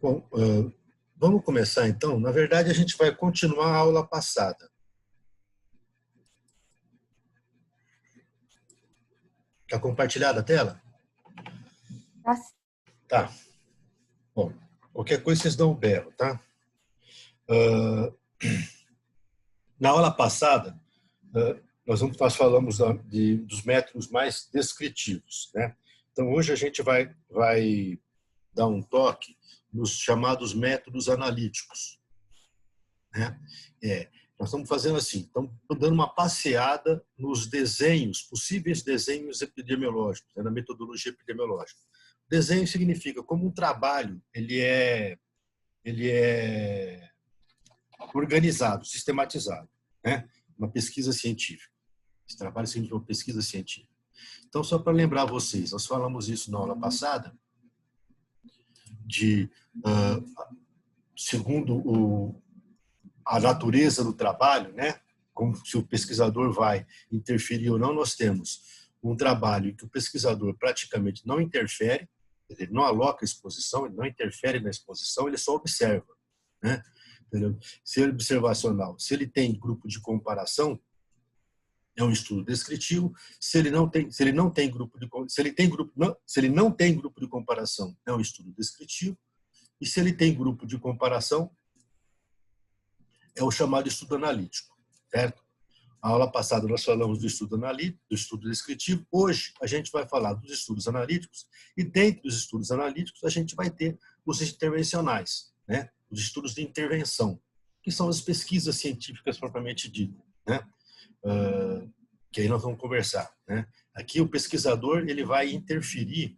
Bom, vamos começar então. Na verdade, a gente vai continuar a aula passada. Está compartilhada a tela? Tá. Bom, qualquer coisa vocês dão um berro, tá? Na aula passada, nós falamos dos métodos mais descritivos, né? Então, hoje a gente vai dar um toque nos chamados métodos analíticos, né? Nós estamos fazendo assim, estamos dando uma passeada nos desenhos, possíveis desenhos epidemiológicos, né, na metodologia epidemiológica. Desenho significa como um trabalho ele é organizado, sistematizado, né? Uma pesquisa científica. Esse trabalho significa uma pesquisa científica. Então, só para lembrar vocês, nós falamos isso na aula passada, segundo a natureza do trabalho, né? Como se o pesquisador vai interferir ou não, nós temos um trabalho em que o pesquisador praticamente não interfere, ele não aloca exposição, ele não interfere na exposição, ele só observa, né? Entendeu? Se ele é observacional, se ele tem grupo de comparação, é um estudo descritivo. Se ele não tem grupo de comparação, é um estudo descritivo. E se ele tem grupo de comparação, é o chamado estudo analítico, certo? A aula passada nós falamos do estudo analítico, do estudo descritivo. Hoje a gente vai falar dos estudos analíticos e dentro dos estudos analíticos a gente vai ter os intervencionais, né? Os estudos de intervenção, que são as pesquisas científicas propriamente ditas, né? Que aí nós vamos conversar, né? Aqui o pesquisador ele vai interferir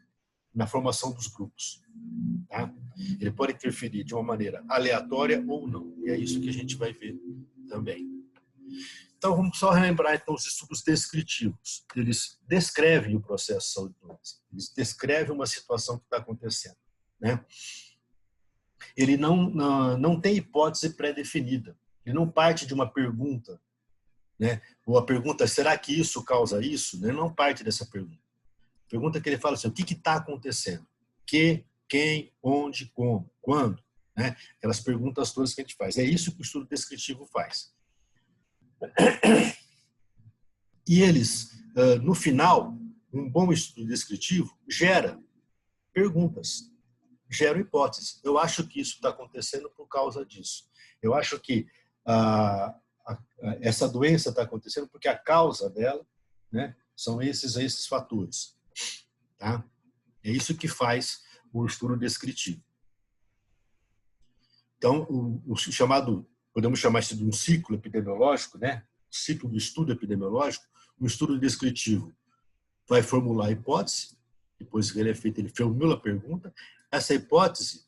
na formação dos grupos, tá? Ele pode interferir de uma maneira aleatória ou não, e é isso que a gente vai ver também. Então, vamos só relembrar então, os estudos descritivos. Eles descrevem o processo de saúde e doença, eles descrevem uma situação que está acontecendo, né? Ele não tem hipótese pré-definida, ele não parte de uma pergunta, né? Ou a pergunta, será que isso causa isso? Ele não parte dessa pergunta. A pergunta que ele fala assim, o que está acontecendo? Que, quem, onde, como, quando? Né? Aquelas perguntas todas que a gente faz. É isso que o estudo descritivo faz. E eles, no final, um bom estudo descritivo gera perguntas, gera hipóteses. Eu acho que isso está acontecendo por causa disso. Eu acho que essa doença está acontecendo porque a causa dela, né, são esses fatores. Tá? É isso que faz o estudo descritivo. Então, o chamado, podemos chamar isso de um ciclo epidemiológico, né? O ciclo do estudo epidemiológico. O estudo descritivo vai formular a hipótese, depois que ele é feito, ele formula a pergunta. Essa hipótese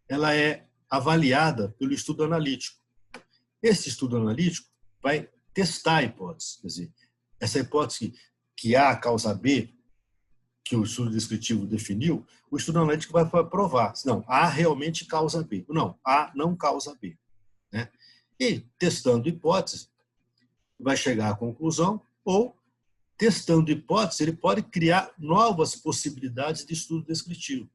ela é avaliada pelo estudo analítico. Esse estudo analítico vai testar a hipótese, quer dizer, essa hipótese que A causa B, que o estudo descritivo definiu, o estudo analítico vai provar. Não, A realmente causa B. Não, A não causa B. Né? E, testando hipótese, vai chegar à conclusão, ou, testando hipótese, ele pode criar novas possibilidades de estudo descritivo.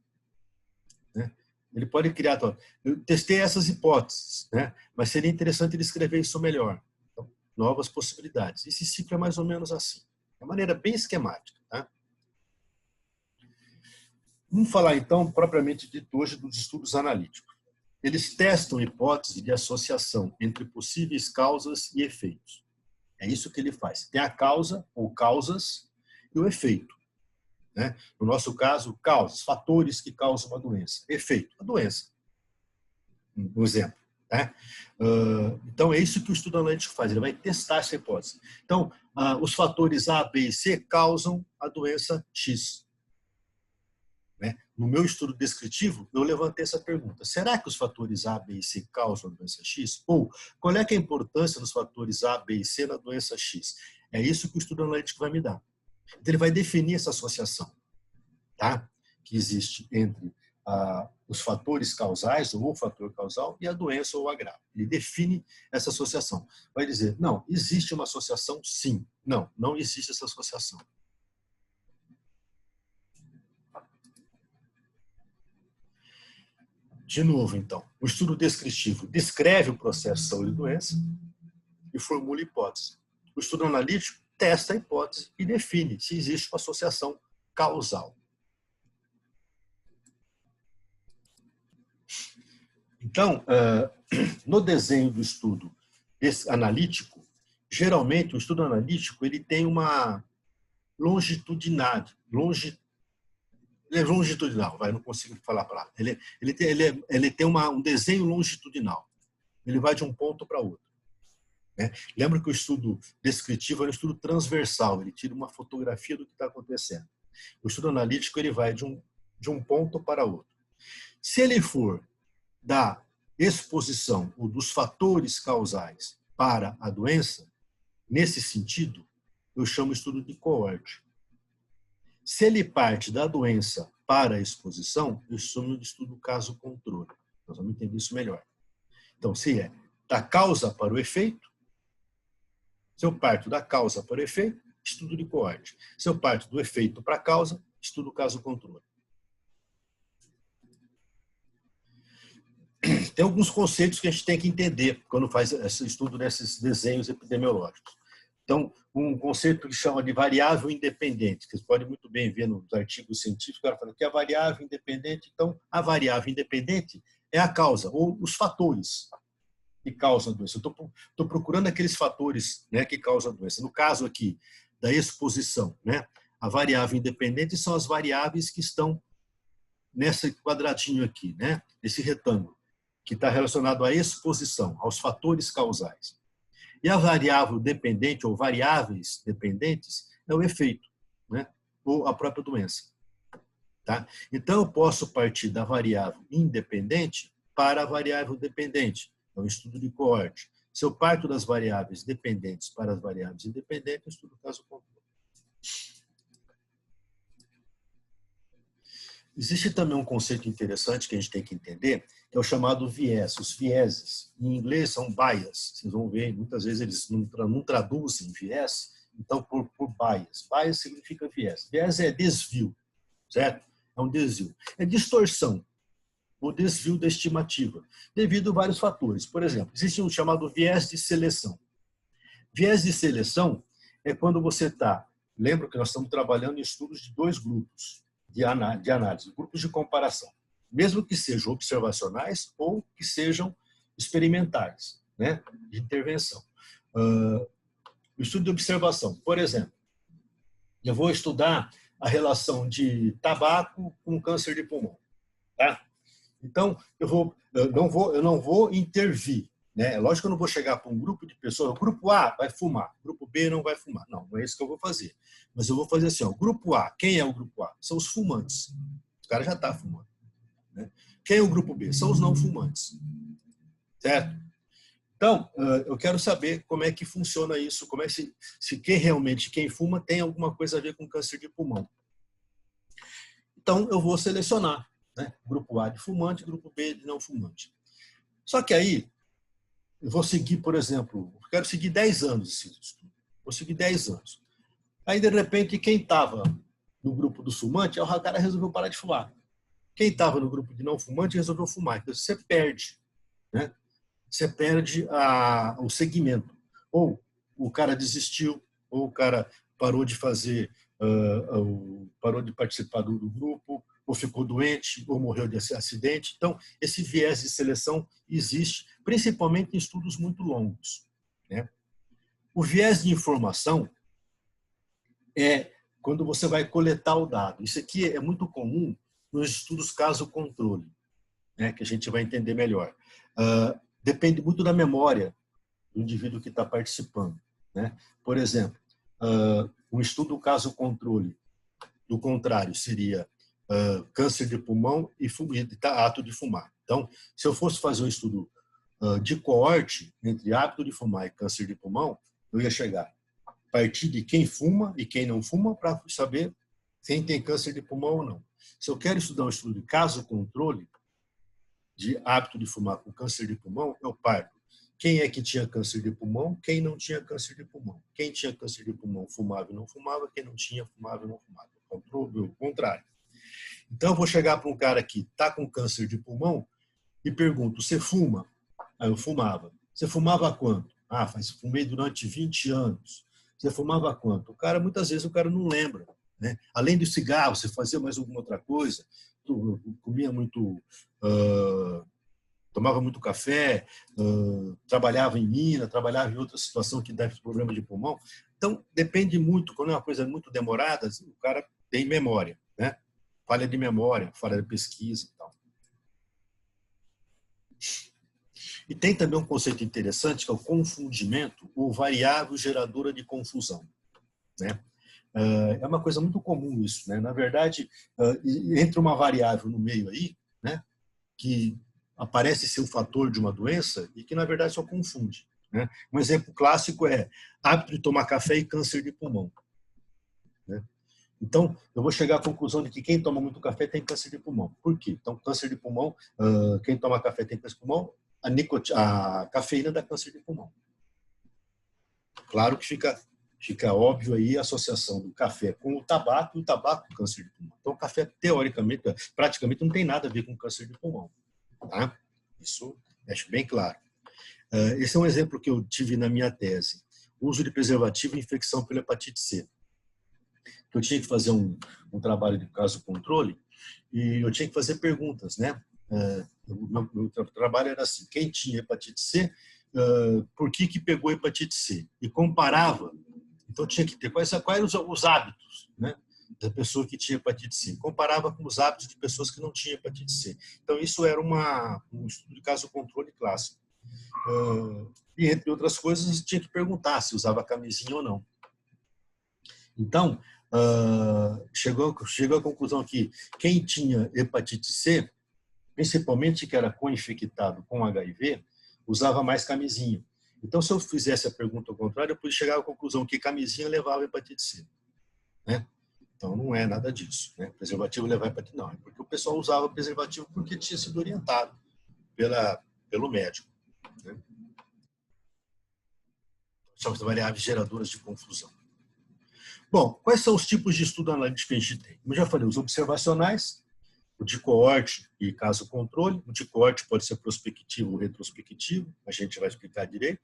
Né? Ele pode criar... Eu testei essas hipóteses, né? Mas seria interessante ele escrever isso melhor. Então, novas possibilidades. Esse ciclo é mais ou menos assim. De uma maneira bem esquemática. Tá? Vamos falar, então, propriamente dito hoje dos estudos analíticos. Eles testam hipótese de associação entre possíveis causas e efeitos. É isso que ele faz. Tem a causa ou causas e o efeito. Né? No nosso caso, causas, fatores que causam uma doença. Efeito, a doença. Um exemplo. Né? Então, é isso que o estudo analítico faz. Ele vai testar essa hipótese. Então, os fatores A, B e C causam a doença X. No meu estudo descritivo, eu levantei essa pergunta. Será que os fatores A, B e C causam a doença X? Ou, qual é, a importância dos fatores A, B e C na doença X? É isso que o estudo analítico vai me dar. Então, ele vai definir essa associação, tá? Que existe entre os fatores causais, ou o fator causal, e a doença ou o agravo. Ele define essa associação. Vai dizer, não, existe uma associação, sim. Não, não existe essa associação. De novo, então, o estudo descritivo descreve o processo de saúde e doença e formula hipótese. O estudo analítico testa a hipótese e define se existe uma associação causal. Então, no desenho do estudo analítico, geralmente o estudo analítico ele tem uma longitudinalidade. Ele é longitudinal, não consigo falar a palavra. Ele tem um desenho longitudinal. Ele vai de um ponto para outro. Né? Lembra que o estudo descritivo é um estudo transversal, ele tira uma fotografia do que está acontecendo. O estudo analítico ele vai de um ponto para outro. Se ele for da exposição ou dos fatores causais para a doença, nesse sentido, eu chamo estudo de coorte. Se ele parte da doença para a exposição, eu chamo de estudo caso-controle. Nós vamos entender isso melhor. Então, se é da causa para o efeito, se eu parto da causa para o efeito, estudo de coorte. Se eu parto do efeito para a causa, estudo caso-controle. Tem alguns conceitos que a gente tem que entender quando faz esse estudo desses desenhos epidemiológicos. Então, um conceito que chama de variável independente, que vocês podem muito bem ver nos artigos científicos, o cara fala que é a variável independente. Então, a variável independente é a causa, ou os fatores que causam a doença. Eu estou procurando aqueles fatores, né, que causam a doença. No caso aqui da exposição, né, a variável independente são as variáveis que estão nesse quadradinho aqui, né, nesse retângulo, que está relacionado à exposição, aos fatores causais. E a variável dependente, ou variáveis dependentes, é o efeito, né? Ou a própria doença. Tá? Então, eu posso partir da variável independente para a variável dependente. É um estudo de coorte. Se eu parto das variáveis dependentes para as variáveis independentes, eu estudo caso-controle. Existe também um conceito interessante que a gente tem que entender, que é o chamado viés. Os vieses, em inglês, são bias. Vocês vão ver, muitas vezes eles não traduzem viés, então por bias. Bias significa viés. Viés é desvio, certo? É um desvio. É distorção, ou desvio da estimativa, devido a vários fatores. Por exemplo, existe um chamado viés de seleção. Viés de seleção é quando você está... Lembra que nós estamos trabalhando em estudos de dois grupos de análise, grupos de comparação, mesmo que sejam observacionais ou que sejam experimentais, né, de intervenção. O estudo de observação, por exemplo, eu vou estudar a relação de tabaco com câncer de pulmão, tá? Então, eu não vou intervir, né? É lógico que eu não vou chegar para um grupo de pessoas, o grupo A vai fumar, o grupo B não vai fumar. Não, não é isso que eu vou fazer. Mas eu vou fazer assim, ó, o grupo A, quem é o grupo A? São os fumantes. O cara já está fumando. Né? Quem é o grupo B? São os não fumantes. Certo? Então, eu quero saber como é que funciona isso, como é se quem fuma tem alguma coisa a ver com câncer de pulmão. Então, eu vou selecionar, né? Grupo A de fumante, grupo B de não fumante. Só que aí, eu vou seguir, por exemplo, eu quero seguir 10 anos esse estudo. Vou seguir 10 anos. Aí, de repente, quem estava no grupo do fumante, o cara resolveu parar de fumar. Quem estava no grupo de não fumante resolveu fumar. Então, você perde, né? Você perde o segmento. Ou o cara desistiu, ou o cara parou de fazer, parou de participar do grupo, ou ficou doente, ou morreu de acidente. Então, esse viés de seleção existe, principalmente em estudos muito longos, né? O viés de informação é quando você vai coletar o dado. Isso aqui é muito comum nos estudos caso-controle, né, que a gente vai entender melhor. Depende muito da memória do indivíduo que está participando, né? Por exemplo, um estudo caso-controle, do contrário, seria câncer de pulmão e ato de fumar. Então, se eu fosse fazer um estudo de coorte entre hábito de fumar e câncer de pulmão, eu ia chegar a partir de quem fuma e quem não fuma para saber quem tem câncer de pulmão ou não. Se eu quero estudar um estudo de caso-controle de hábito de fumar com câncer de pulmão, eu parto. Quem é que tinha câncer de pulmão, quem não tinha câncer de pulmão. Quem tinha câncer de pulmão fumava e não fumava, quem não tinha fumava e não fumava. O contrário. Então, eu vou chegar para um cara que está com câncer de pulmão e pergunto, você fuma? Aí eu fumava. Você fumava quanto? Ah, fumei durante 20 anos. Você fumava quanto? Muitas vezes o cara não lembra, né? Além do cigarro, você fazia mais alguma outra coisa? Comia muito, tomava muito café, trabalhava em mina, trabalhava em outra situação que deve ter problema de pulmão. Então, depende muito. Quando é uma coisa muito demorada, o cara tem memória, né? Falha de memória, falha de pesquisa e tal. E tem também um conceito interessante, que é o confundimento ou variável geradora de confusão, né? É uma coisa muito comum isso, né? Na verdade, entra uma variável no meio aí, né? Que aparece ser o fator de uma doença e que, na verdade, só confunde, né? Um exemplo clássico é hábito de tomar café e câncer de pulmão, né? Então, eu vou chegar à conclusão de que quem toma muito café tem câncer de pulmão. Por quê? Então, câncer de pulmão, quem toma café tem câncer de pulmão, a cafeína dá câncer de pulmão. Claro que fica óbvio aí a associação do café com o tabaco e o tabaco com câncer de pulmão. Então, o café, teoricamente, praticamente não tem nada a ver com câncer de pulmão. Tá? Isso acho bem claro. Esse é um exemplo que eu tive na minha tese. Uso de preservativo e infecção pela hepatite C. Eu tinha que fazer um trabalho de caso controle e eu tinha que fazer perguntas, né? O meu trabalho era assim: quem tinha hepatite C, por que pegou hepatite C? E comparava. Então tinha que ter quais eram os hábitos, né, da pessoa que tinha hepatite C. Comparava com os hábitos de pessoas que não tinham hepatite C. Então isso era um estudo de caso controle clássico. E entre outras coisas tinha que perguntar se usava camisinha ou não. Então chegou à conclusão que quem tinha hepatite C, principalmente que era co-infectado com HIV, usava mais camisinha. Então, se eu fizesse a pergunta ao contrário, eu podia chegar à conclusão que camisinha levava a hepatite C, né? Então, não é nada disso, né? Preservativo leva a hepatite, não. É porque o pessoal usava preservativo porque tinha sido orientado pelo médico, né? São as variáveis geradoras de confusão. Bom, quais são os tipos de estudo analítico que a gente tem? Como eu já falei, os observacionais, o de coorte e caso controle. O de coorte pode ser prospectivo ou retrospectivo, a gente vai explicar direito.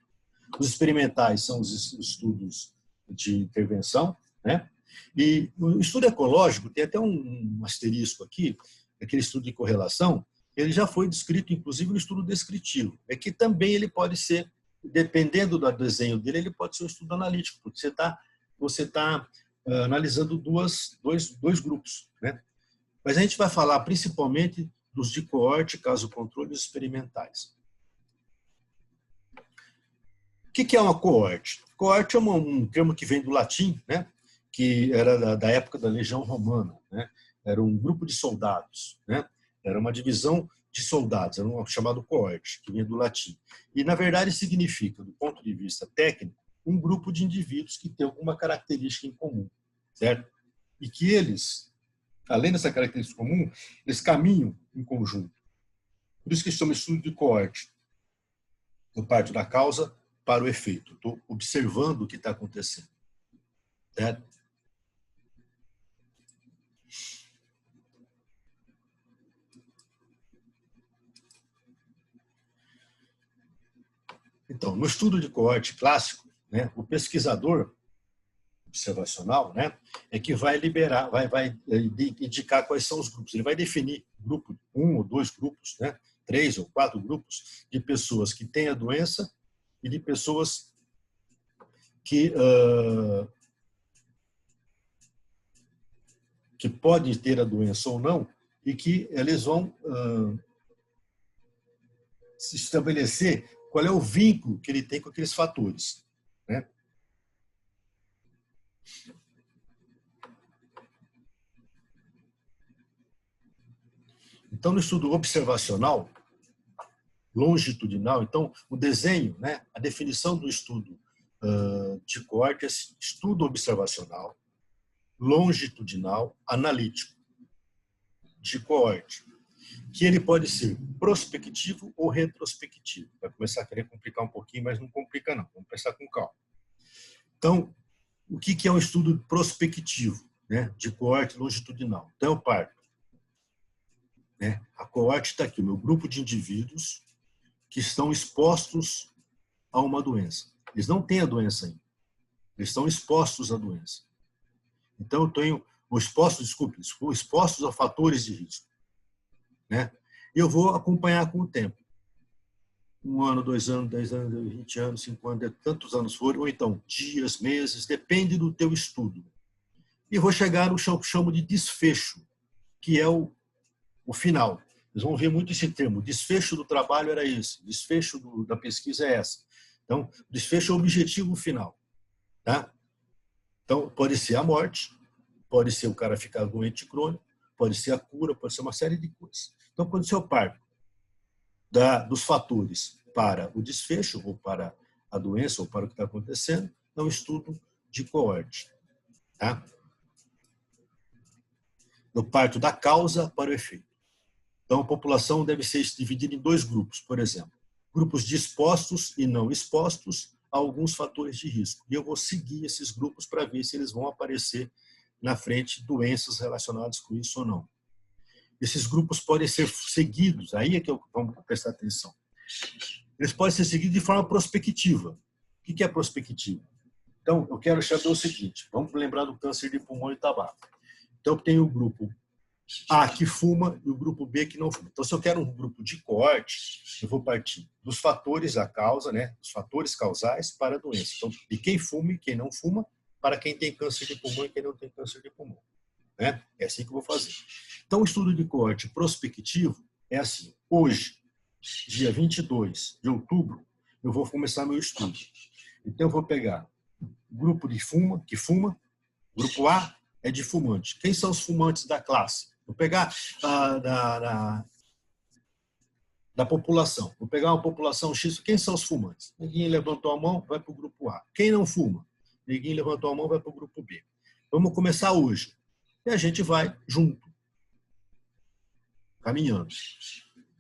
Os experimentais são os estudos de intervenção, né? E o estudo ecológico, tem até um asterisco aqui, aquele estudo de correlação, ele já foi descrito, inclusive, no estudo descritivo. É que também ele pode ser, dependendo do desenho dele, ele pode ser um estudo analítico, porque você tá analisando dois grupos, né? Mas a gente vai falar principalmente dos de coorte, caso controle e os experimentais. O que é uma coorte? Coorte é um termo que vem do latim, né? Que era da época da Legião Romana, né? Era um grupo de soldados, né? Era uma divisão de soldados, era um chamado coorte, que vinha do latim. E, na verdade, significa, do ponto de vista técnico, um grupo de indivíduos que tem alguma característica em comum, certo? E que eles, além dessa característica comum, eles caminham em conjunto. Por isso que se chama estudo de coorte. Eu parto da causa para o efeito. Estou observando o que está acontecendo. Certo? Então, no estudo de coorte clássico, né, o pesquisador observacional, né, é que vai vai indicar quais são os grupos. Ele vai definir grupo, 1 ou 2 grupos, né, 3 ou 4 grupos de pessoas que têm a doença e de pessoas que podem ter a doença ou não, e que eles vão se estabelecer qual é o vínculo que ele tem com aqueles fatores, né? Então, no estudo observacional, longitudinal, então, o desenho, né, a definição do estudo de coorte é estudo observacional, longitudinal, analítico, de coorte, que ele pode ser prospectivo ou retrospectivo. Vai começar a querer complicar um pouquinho, mas não complica não, vamos pensar com calma. Então, o que é um estudo prospectivo, né, de coorte longitudinal? Então, eu parto né? A coorte está aqui, o meu grupo de indivíduos que estão expostos a uma doença. Eles não têm a doença ainda. Eles estão expostos à doença. Então, eu tenho expostos a fatores de risco, né? E eu vou acompanhar com o tempo. 1 ano, 2 anos, 10 anos, 20 anos, 5 anos, tantos anos forem, ou então dias, meses, depende do teu estudo. E vou chegar no que eu chamo de desfecho, que é o final. Vocês vão ver muito esse termo. O desfecho do trabalho era esse, o desfecho da pesquisa é essa. Então, o desfecho é o objetivo final. Tá? Então, pode ser a morte, pode ser o cara ficar doente crônico, pode ser a cura, pode ser uma série de coisas. Então, quando eu parto dos fatores para o desfecho, ou para a doença, ou para o que está acontecendo, é um estudo de coorte. Tá? Eu parto da causa para o efeito. Então, a população deve ser dividida em 2 grupos, por exemplo. Grupos dispostos e não expostos a alguns fatores de risco. E eu vou seguir esses grupos para ver se eles vão aparecer na frente doenças relacionadas com isso ou não. Esses grupos podem ser seguidos, aí é que vamos prestar atenção. Eles podem ser seguidos de forma prospectiva. O que é prospectiva? Então, eu quero saber o seguinte, vamos lembrar do câncer de pulmão e tabaco. Então, tem o grupo A que fuma e o grupo B que não fuma. Então, se eu quero um grupo de coorte, eu vou partir dos fatores da causa, né, dos fatores causais para a doença. Então, de quem fuma e quem não fuma, para quem tem câncer de pulmão e quem não tem câncer de pulmão. Né? É assim que eu vou fazer. Então, o estudo de coorte prospectivo é assim. Hoje, dia 22 de outubro, eu vou começar meu estudo. Então, eu vou pegar o grupo que fuma, grupo A é de fumante. Quem são os fumantes da classe? Vou pegar da população. Vou pegar uma população X. Quem são os fumantes? Ninguém levantou a mão, vai para o grupo A. Quem não fuma? Ninguém levantou a mão, vai para o grupo B. Vamos começar hoje. E a gente vai junto, caminhando.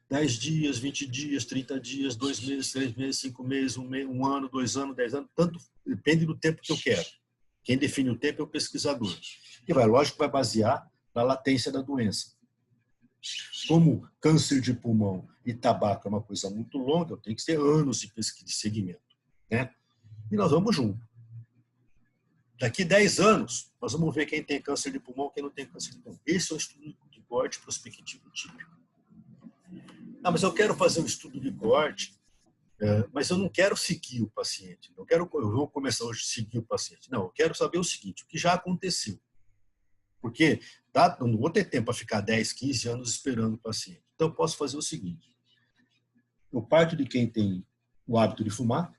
10 dias, 20 dias, 30 dias, 2 meses, 3 meses, 5 meses, 1 ano, 2 anos, 10 anos, tanto depende do tempo que eu quero. Quem define o tempo é o pesquisador. E lógico, vai basear na latência da doença. Como câncer de pulmão e tabaco é uma coisa muito longa, eu tenho que ter anos de pesquisa, de segmento. Né? E nós vamos junto. Daqui 10 anos, nós vamos ver quem tem câncer de pulmão e quem não tem câncer de pulmão. Esse é o estudo de coorte prospectivo típico. Ah, mas eu quero fazer um estudo de coorte, mas eu não quero seguir o paciente. Eu vou começar hoje a seguir o paciente. Não, eu quero saber o seguinte, o que já aconteceu. Porque eu não vou ter tempo para ficar 10, 15 anos esperando o paciente. Então, eu posso fazer o seguinte. Eu parto de quem tem o hábito de fumar.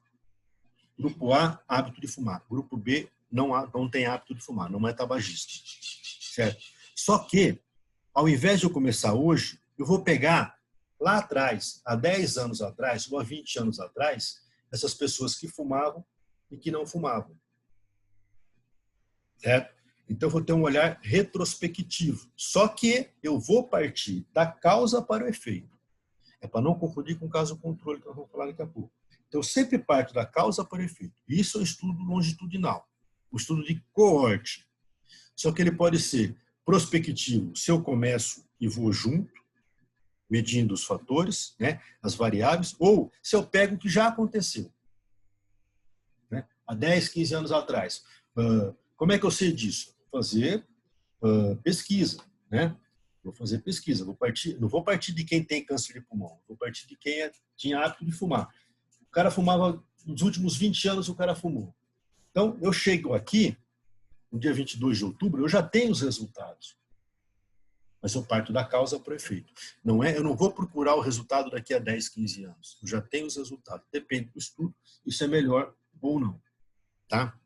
Grupo A, hábito de fumar. Grupo B, não tem hábito de fumar, não é tabagista. Certo? Só que, ao invés de eu começar hoje, eu vou pegar lá atrás, há 10 anos atrás, ou há 20 anos atrás, essas pessoas que fumavam e que não fumavam. Certo? Então, eu vou ter um olhar retrospectivo. Só que eu vou partir da causa para o efeito. É para não confundir com o caso controle, que nós vamos falar daqui a pouco. Então, eu sempre parto da causa para o efeito. Isso é um estudo longitudinal, um estudo de coorte. Só que ele pode ser prospectivo, se eu começo e vou junto, medindo os fatores, né, as variáveis, ou se eu pego o que já aconteceu. Né, há 10, 15 anos atrás. Como é que eu sei disso? Vou fazer pesquisa. Né? Vou fazer pesquisa. Não vou partir de quem tem câncer de pulmão, vou partir de quem tinha hábito de fumar. O cara fumava, nos últimos 20 anos o cara fumou. Então, eu chego aqui, no dia 22 de outubro, eu já tenho os resultados. Mas eu parto da causa para o efeito. Eu não vou procurar o resultado daqui a 10, 15 anos. Eu já tenho os resultados. Depende do estudo, isso é melhor ou não. Tá?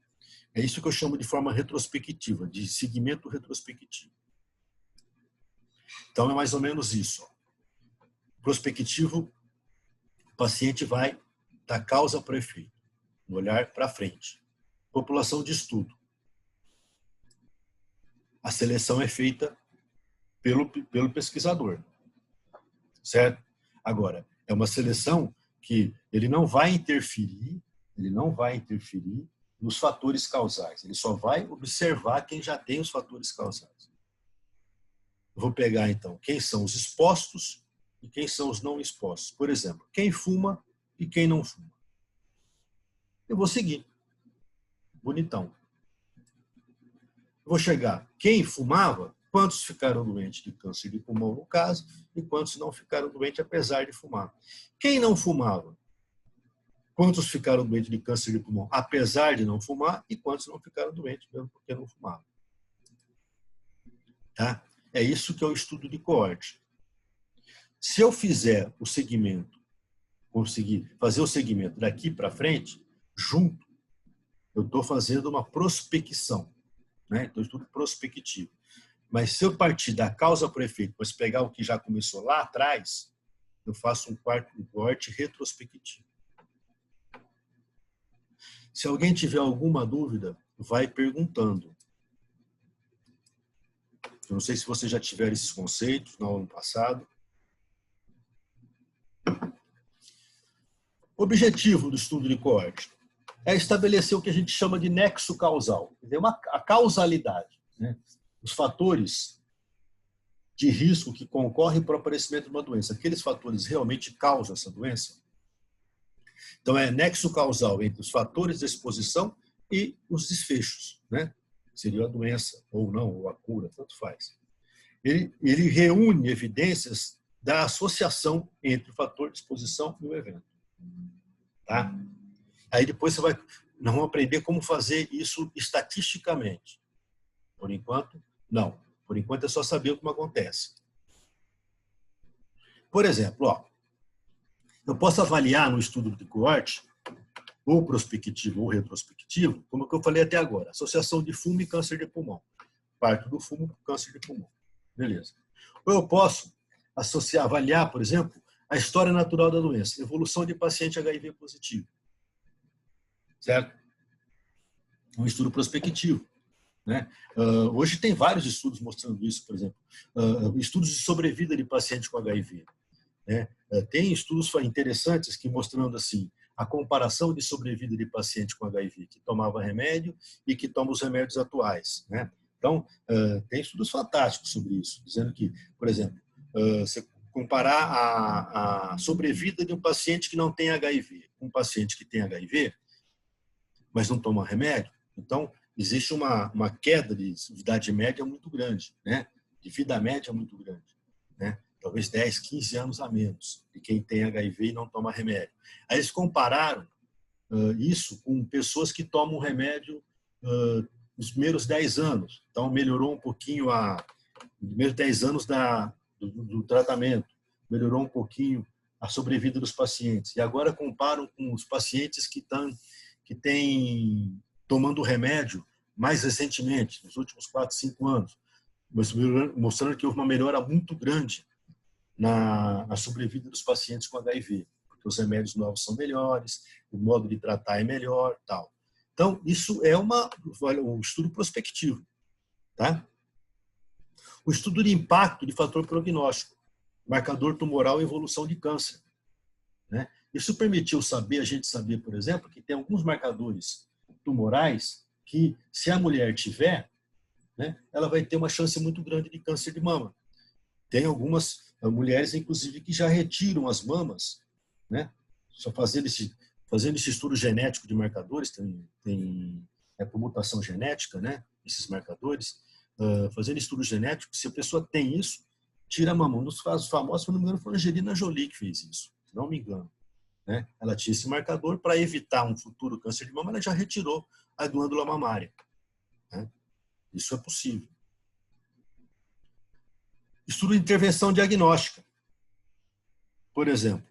É isso que eu chamo de forma retrospectiva, de segmento retrospectivo. Então, é mais ou menos isso. Prospectivo, o paciente vai da causa para o efeito, no olhar para frente. População de estudo. A seleção é feita pelo pesquisador. Certo? Agora, é uma seleção que ele não vai interferir nos fatores causais. Ele só vai observar quem já tem os fatores causais. Eu vou pegar, então, quem são os expostos e quem são os não expostos. Por exemplo, quem fuma e quem não fuma. Eu vou seguir. Bonitão. Eu vou chegar. Quem fumava, quantos ficaram doentes de câncer de pulmão, no caso, e quantos não ficaram doentes apesar de fumar. Quem não fumava, quantos ficaram doentes de câncer de pulmão apesar de não fumar e quantos não ficaram doentes mesmo porque não fumavam. Tá? É isso que é o estudo de coorte. Se eu fizer o segmento, conseguir fazer o segmento daqui para frente, junto, eu estou fazendo uma prospecção, né? Então, estudo prospectivo. Mas se eu partir da causa para o efeito, mas pegar o que já começou lá atrás, eu faço um coorte retrospectivo. Se alguém tiver alguma dúvida, vai perguntando. Eu não sei se vocês já tiveram esses conceitos no ano passado. O objetivo do estudo de coorte é estabelecer o que a gente chama de nexo causal, a causalidade, né? Os fatores de risco que concorrem para o aparecimento de uma doença. Aqueles fatores realmente causam essa doença? Então, é nexo causal entre os fatores de exposição e os desfechos, né? Seria a doença ou não, ou a cura, tanto faz. Ele reúne evidências da associação entre o fator de exposição e o evento. Tá? Aí depois nós vamos aprender como fazer isso estatisticamente. Por enquanto, não. Por enquanto é só saber como acontece. Por exemplo, ó, eu posso avaliar no estudo de coorte, ou prospectivo ou retrospectivo, como que eu falei até agora, associação de fumo e câncer de pulmão. Parto do fumo para o câncer de pulmão. Beleza. Ou eu posso avaliar, por exemplo, a história natural da doença, evolução de paciente HIV positivo. Certo? Um estudo prospectivo. Né? Hoje tem vários estudos mostrando isso, por exemplo, estudos de sobrevida de pacientes com HIV. Né? Tem estudos interessantes que mostrando assim a comparação de sobrevida de paciente com HIV que tomava remédio e que toma os remédios atuais. Né? Então, tem estudos fantásticos sobre isso, dizendo que, por exemplo, você comparar a sobrevida de um paciente que não tem HIV com um paciente que tem HIV, mas não toma remédio, então existe uma queda de idade média muito grande, né? De vida média muito grande, né? Talvez 10, 15 anos a menos de quem tem HIV e não toma remédio. Aí eles compararam isso com pessoas que tomam remédio nos primeiros 10 anos. Então, melhorou um pouquinho nos primeiros 10 anos do tratamento, melhorou um pouquinho a sobrevida dos pacientes. E agora comparam com os pacientes que têm tomando remédio mais recentemente, nos últimos 4, 5 anos, mostrando que houve uma melhora muito grande na sobrevida dos pacientes com HIV, porque os remédios novos são melhores, o modo de tratar é melhor, tal. Então, isso é um estudo prospectivo. Tá? O estudo de impacto de fator prognóstico, marcador tumoral e evolução de câncer. Né? Isso permitiu a gente saber, por exemplo, que tem alguns marcadores tumorais que, se a mulher tiver, né, ela vai ter uma chance muito grande de câncer de mama. Tem algumas mulheres, inclusive, que já retiram as mamas, né, só fazendo esse estudo genético de marcadores, por mutação genética, né, esses marcadores, fazendo estudo genético, se a pessoa tem isso, tira a mama. Um dos casos famosos, se não me engano, foi a Angelina Jolie que fez isso, se não me engano. Né? Ela tinha esse marcador para evitar um futuro câncer de mama, ela já retirou a glândula mamária. Né? Isso é possível. Estudo de intervenção diagnóstica. Por exemplo,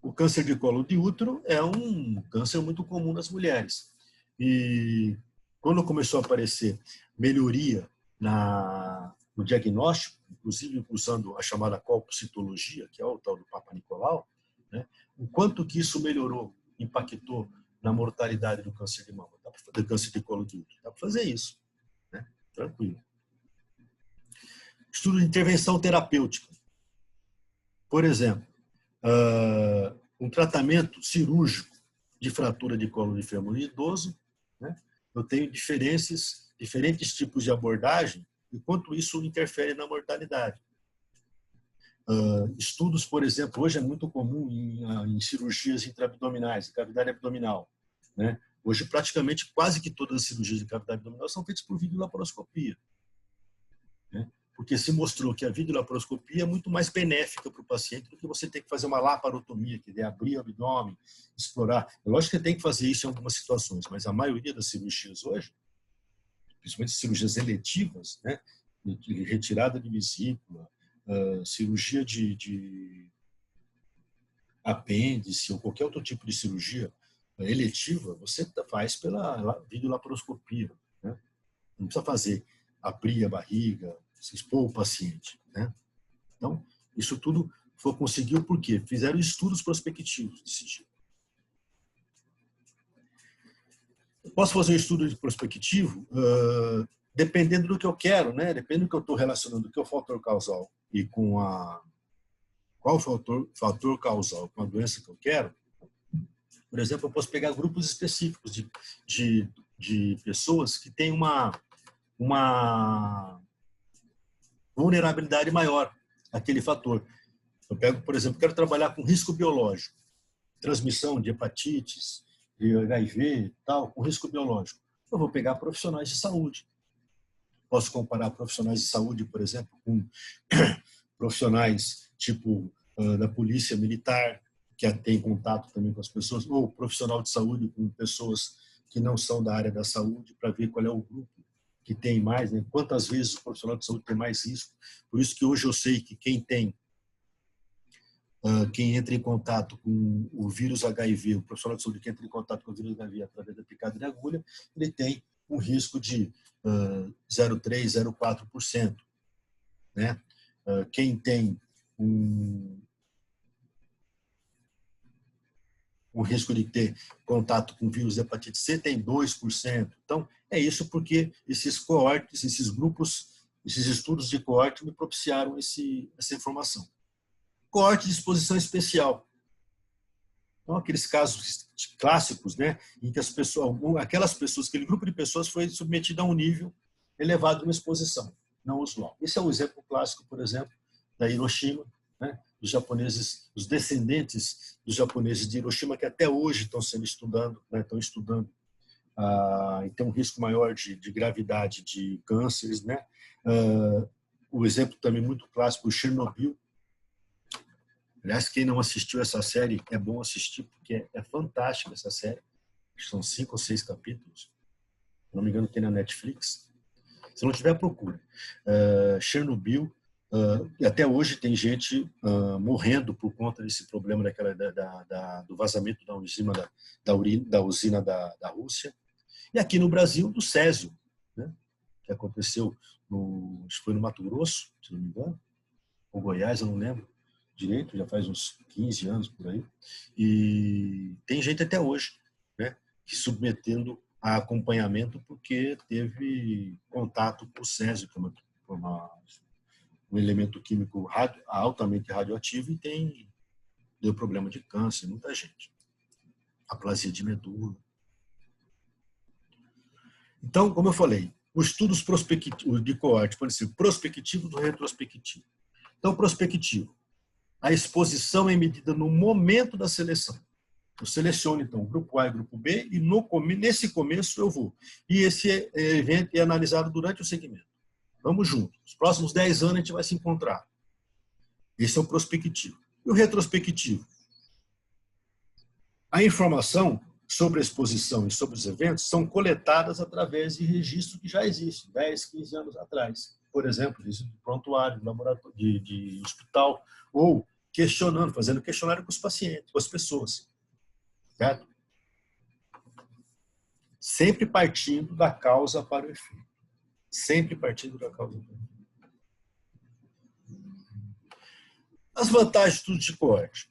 o câncer de colo de útero é um câncer muito comum nas mulheres. E quando começou a aparecer melhoria no diagnóstico, inclusive usando a chamada colpocitologia, que é o tal do Papa Nicolau, né? O quanto que isso melhorou, impactou na mortalidade do câncer de mama, do câncer de colo de útero. Dá para fazer isso, né? Tranquilo. Estudo de intervenção terapêutica. Por exemplo, um tratamento cirúrgico de fratura de colo de fêmur em idoso, né? Eu tenho diferentes tipos de abordagem e quanto isso interfere na mortalidade. Estudos, por exemplo, hoje é muito comum em cirurgias intraabdominais, cavidade abdominal, né? Hoje, praticamente, quase que todas as cirurgias de cavidade abdominal são feitas por videolaparoscopia, né? Porque se mostrou que a videolaparoscopia é muito mais benéfica para o paciente do que você ter que fazer uma laparotomia, que é abrir o abdômen, explorar. É lógico que tem que fazer isso em algumas situações, mas a maioria das cirurgias hoje, principalmente cirurgias eletivas, né, de retirada de vesícula, cirurgia de apêndice ou qualquer outro tipo de cirurgia eletiva, você faz pela videolaparoscopia, né? Não precisa fazer abrir a barriga, se expor o paciente, né? Então, isso tudo conseguiu por quê? Fizeram estudos prospectivos desse tipo. Eu posso fazer um estudo prospectivo dependendo do que eu quero, né? Dependendo do que eu estou relacionando, do que é o fator causal e com qual fator causal com a doença que eu quero. Por exemplo, eu posso pegar grupos específicos de pessoas que têm uma vulnerabilidade maior àquele fator. Eu pego, por exemplo, quero trabalhar com risco biológico, transmissão de hepatites, de HIV, tal, com risco biológico. Eu vou pegar profissionais de saúde. Posso comparar profissionais de saúde, por exemplo, com profissionais tipo da polícia militar, que tem contato também com as pessoas, ou profissional de saúde com pessoas que não são da área da saúde, para ver qual é o grupo que tem mais, né? Quantas vezes o profissional de saúde tem mais risco. Por isso que hoje eu sei que quem entra em contato com o vírus HIV, o profissional de saúde que entra em contato com o vírus HIV através da picada de agulha, ele tem um risco de 0,3%, 0,4%. Né? Quem tem o risco de ter contato com vírus de hepatite C tem 2%. Então, é isso porque esses coortes, esses grupos, esses estudos de coorte me propiciaram essa informação. Coorte de exposição especial. Então, aqueles casos clássicos, né, em que aquele grupo de pessoas foi submetido a um nível elevado de uma exposição não usual. Esse é um exemplo clássico, por exemplo, da Hiroshima, né, os japoneses, os descendentes dos japoneses de Hiroshima, que até hoje estão estudando, e tem um risco maior de gravidade de cânceres, né? O exemplo também muito clássico, o Chernobyl. Aliás, quem não assistiu essa série, é bom assistir, porque é fantástica essa série. São 5 ou 6 capítulos. Se não me engano, tem na Netflix. Se não tiver, procura. Chernobyl. E até hoje tem gente morrendo por conta desse problema do vazamento da usina da Rússia. E aqui no Brasil, do Césio, né, que aconteceu, acho que foi no Mato Grosso, se não me engano, ou Goiás, eu não lembro direito, já faz uns 15 anos por aí. E tem gente até hoje, né, que submetendo a acompanhamento porque teve contato com o Césio, que é um elemento químico altamente radioativo e deu problema de câncer, muita gente. Aplasia de medula. Então, como eu falei, os estudos prospectivos de coorte podem ser prospectivo do retrospectivo. Então, prospectivo. A exposição é medida no momento da seleção. Eu seleciono, então, o grupo A e o grupo B e nesse começo eu vou. E esse evento é analisado durante o segmento. Vamos juntos. Nos próximos 10 anos a gente vai se encontrar. Esse é o prospectivo. E o retrospectivo? A informação sobre a exposição e sobre os eventos são coletadas através de registro que já existe, 10, 15 anos atrás. Por exemplo, registro de prontuário, de laboratório, de hospital, ou fazendo questionário com os pacientes, com as pessoas. Certo? Sempre partindo da causa para o efeito. Sempre partindo da causa para o efeito. As vantagens do estudo de coorte.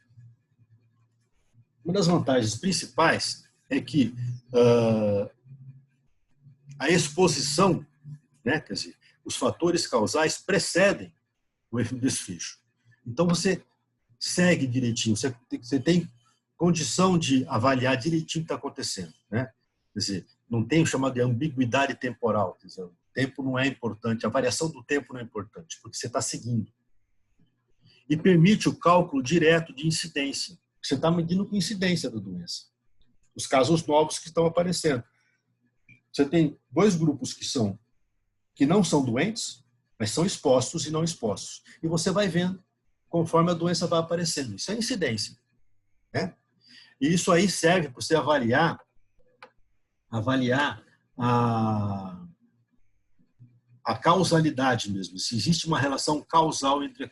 Uma das vantagens principais é que a exposição, né, quer dizer, os fatores causais precedem o desfecho. Então, você segue direitinho, você tem condição de avaliar direitinho o que está acontecendo. Né? Quer dizer, não tem o chamado de ambiguidade temporal. Quer dizer, tempo não é importante, a variação do tempo não é importante, porque você está seguindo. E permite o cálculo direto de incidência. Você está medindo com incidência da doença. Os casos novos que estão aparecendo. Você tem dois grupos que não são doentes, mas são expostos e não expostos. E você vai vendo conforme a doença vai aparecendo. Isso é incidência, né? E isso aí serve para você avaliar a causalidade mesmo, se existe uma relação causal entre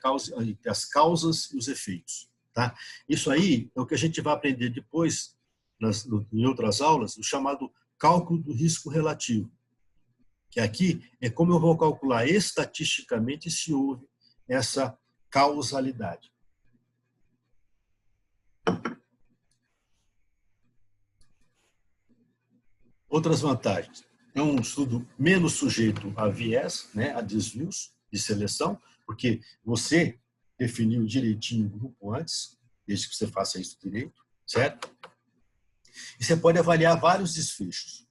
as causas e os efeitos. Tá? Isso aí é o que a gente vai aprender depois, em outras aulas, o chamado cálculo do risco relativo. Que aqui é como eu vou calcular estatisticamente se houve essa causalidade. Outras vantagens. É um estudo menos sujeito a viés, né, a desvios de seleção, porque você definiu direitinho o grupo antes, desde que você faça isso direito, certo? E você pode avaliar vários desfechos.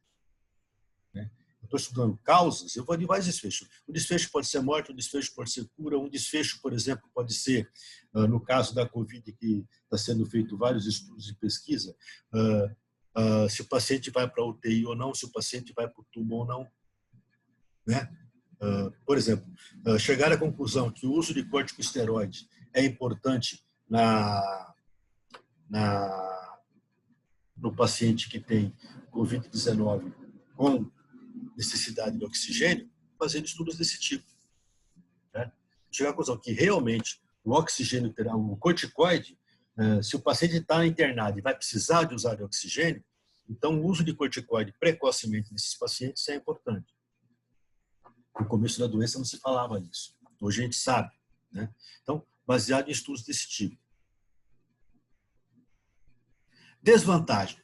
Né? Eu estou estudando causas, eu vou de vários desfechos. Um desfecho pode ser morte, um desfecho pode ser cura, um desfecho, por exemplo, pode ser, no caso da Covid, que está sendo feito vários estudos de pesquisa, se o paciente vai para a UTI ou não, se o paciente vai para o tubo ou não. Né? Por exemplo, chegar à conclusão que o uso de corticosteroide é importante no paciente que tem Covid-19 com necessidade de oxigênio, fazendo estudos desse tipo. Né? Chegar à conclusão que realmente o oxigênio, o corticoide, se o paciente está internado e vai precisar de usar de oxigênio, então o uso de corticoide precocemente nesses pacientes é importante. No começo da doença não se falava isso. Hoje a gente sabe. Né? Então, baseado em estudos desse tipo. Desvantagem.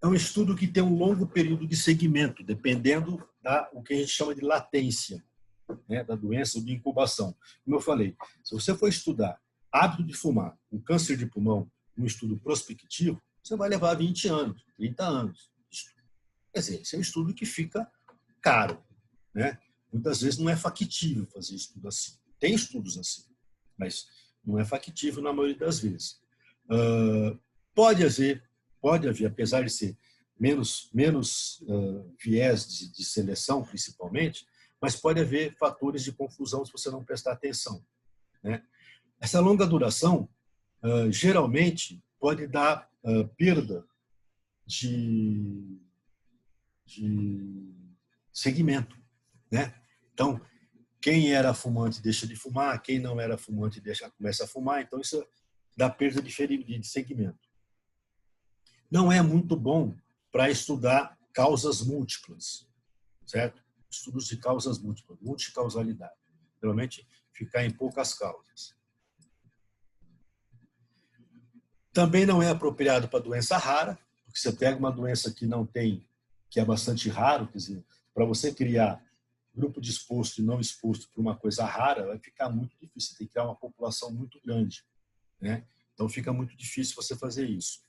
É um estudo que tem um longo período de segmento, dependendo o que a gente chama de latência, né, da doença ou de incubação. Como eu falei, se você for estudar hábito de fumar, um câncer de pulmão, um estudo prospectivo, você vai levar 20 anos, 30 anos. Quer dizer, esse é um estudo que fica caro. Né? Muitas vezes não é factível fazer estudo assim. Tem estudos assim, mas não é factível na maioria das vezes. Pode haver, apesar de ser menos viés de seleção, principalmente, mas pode haver fatores de confusão se você não prestar atenção. Né? Essa longa duração, geralmente, pode dar perda de segmento. Né? Então, quem era fumante deixa de fumar, quem não era fumante começa a fumar, então isso dá perda de segmento. Não é muito bom para estudar causas múltiplas, certo? Estudos de causas múltiplas, multicausalidade. Geralmente, ficar em poucas causas. Também não é apropriado para doença rara, porque você pega uma doença que não tem, que é bastante raro, quer dizer, para você criar grupo de exposto e não exposto para uma coisa rara, vai ficar muito difícil, você tem que criar uma população muito grande. Né? Então, fica muito difícil você fazer isso.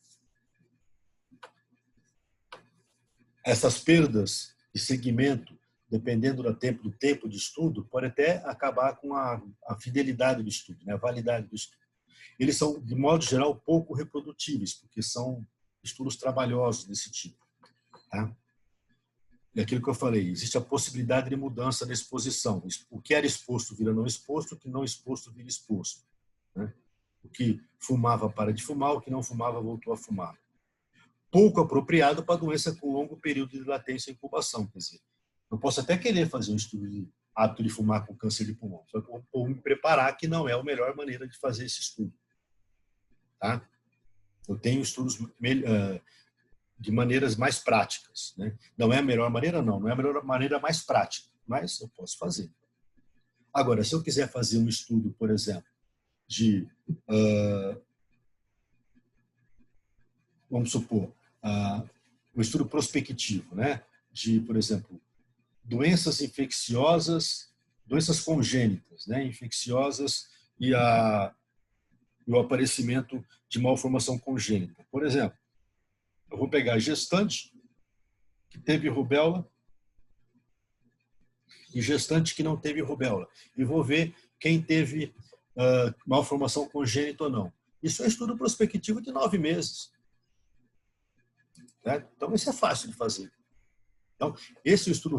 Essas perdas de segmento, dependendo do tempo de estudo, pode até acabar com a fidelidade do estudo, né? A validade do estudo. Eles são, de modo geral, pouco reprodutíveis, porque são estudos trabalhosos desse tipo. Tá? E aquilo que eu falei, existe a possibilidade de mudança da exposição. O que era exposto vira não exposto, o que não exposto vira exposto. Né? O que fumava para de fumar, o que não fumava voltou a fumar. Pouco apropriado para doença com longo período de latência e incubação. Quer dizer, eu posso até querer fazer um estudo de hábito de fumar com câncer de pulmão, só que eu vou me preparar que não é a melhor maneira de fazer esse estudo. Tá? Eu tenho estudos de maneiras mais práticas. Né? Não é a melhor maneira, não é a melhor maneira mais prática, mas eu posso fazer. Agora, se eu quiser fazer um estudo, por exemplo, de, vamos supor, um estudo prospectivo, né? De, por exemplo, doenças infecciosas, doenças congênitas, né? Infecciosas e o aparecimento de malformação congênita. Por exemplo, eu vou pegar a gestante que teve rubéola e gestante que não teve rubéola. E vou ver quem teve malformação congênita ou não. Isso é estudo prospectivo de 9 meses. Né? Então, isso é fácil de fazer. Então, esse é o estudo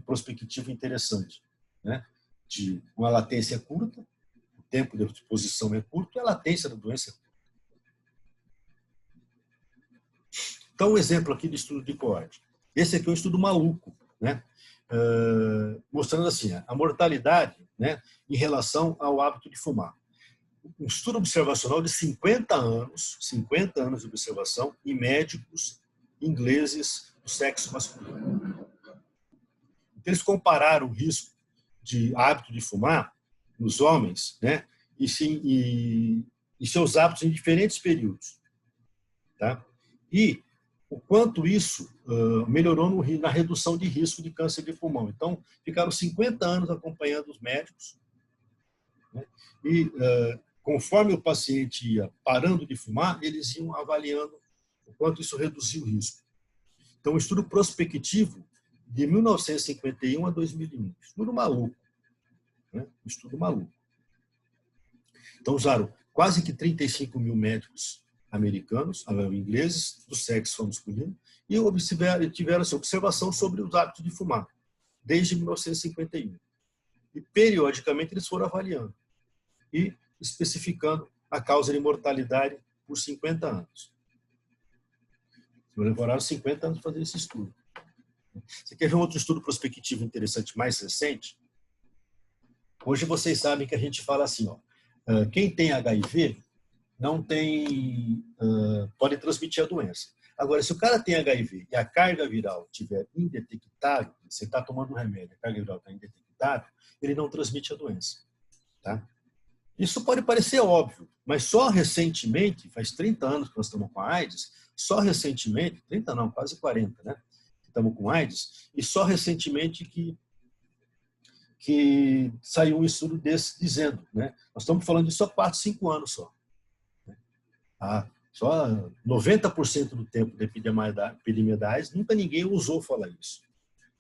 prospectivo interessante, né? De uma latência curta, o tempo de exposição é curto e a latência da doença é curta. Então, um exemplo aqui de estudo de coorte. Esse aqui é um estudo maluco, né? Mostrando assim, a mortalidade, né, em relação ao hábito de fumar. Um estudo observacional de 50 anos de observação em médicos ingleses do sexo masculino. Então, eles compararam o risco de hábito de fumar nos homens, né, e seus hábitos em diferentes períodos. Tá? E o quanto isso melhorou na redução de risco de câncer de pulmão. Então, ficaram 50 anos acompanhando os médicos, né? E conforme o paciente ia parando de fumar, eles iam avaliando o quanto isso reduziu o risco. Então, um estudo prospectivo de 1951 a 2001. Estudo maluco. Né? Estudo maluco. Então, usaram quase que 35 mil médicos americanos, ingleses, do sexo masculino, e tiveram essa observação sobre os hábitos de fumar, desde 1951. E, periodicamente, eles foram avaliando e especificando a causa de mortalidade por 50 anos. Demoraram 50 anos para fazer esse estudo. Você quer ver um outro estudo prospectivo interessante, mais recente? Hoje vocês sabem que a gente fala assim, ó, quem tem HIV não tem, pode transmitir a doença. Agora, se o cara tem HIV e a carga viral estiver indetectável, você está tomando um remédio, a carga viral está indetectável, ele não transmite a doença. Tá? Isso pode parecer óbvio, mas só recentemente, faz 30 anos que nós estamos com a AIDS, só recentemente, 30 não, quase 40, né? Estamos com AIDS, e só recentemente que saiu um estudo desse dizendo, né? Nós estamos falando disso há 4, 5 anos só. Só 90% do tempo da epidemia da AIDS, nunca ninguém ousou falar isso.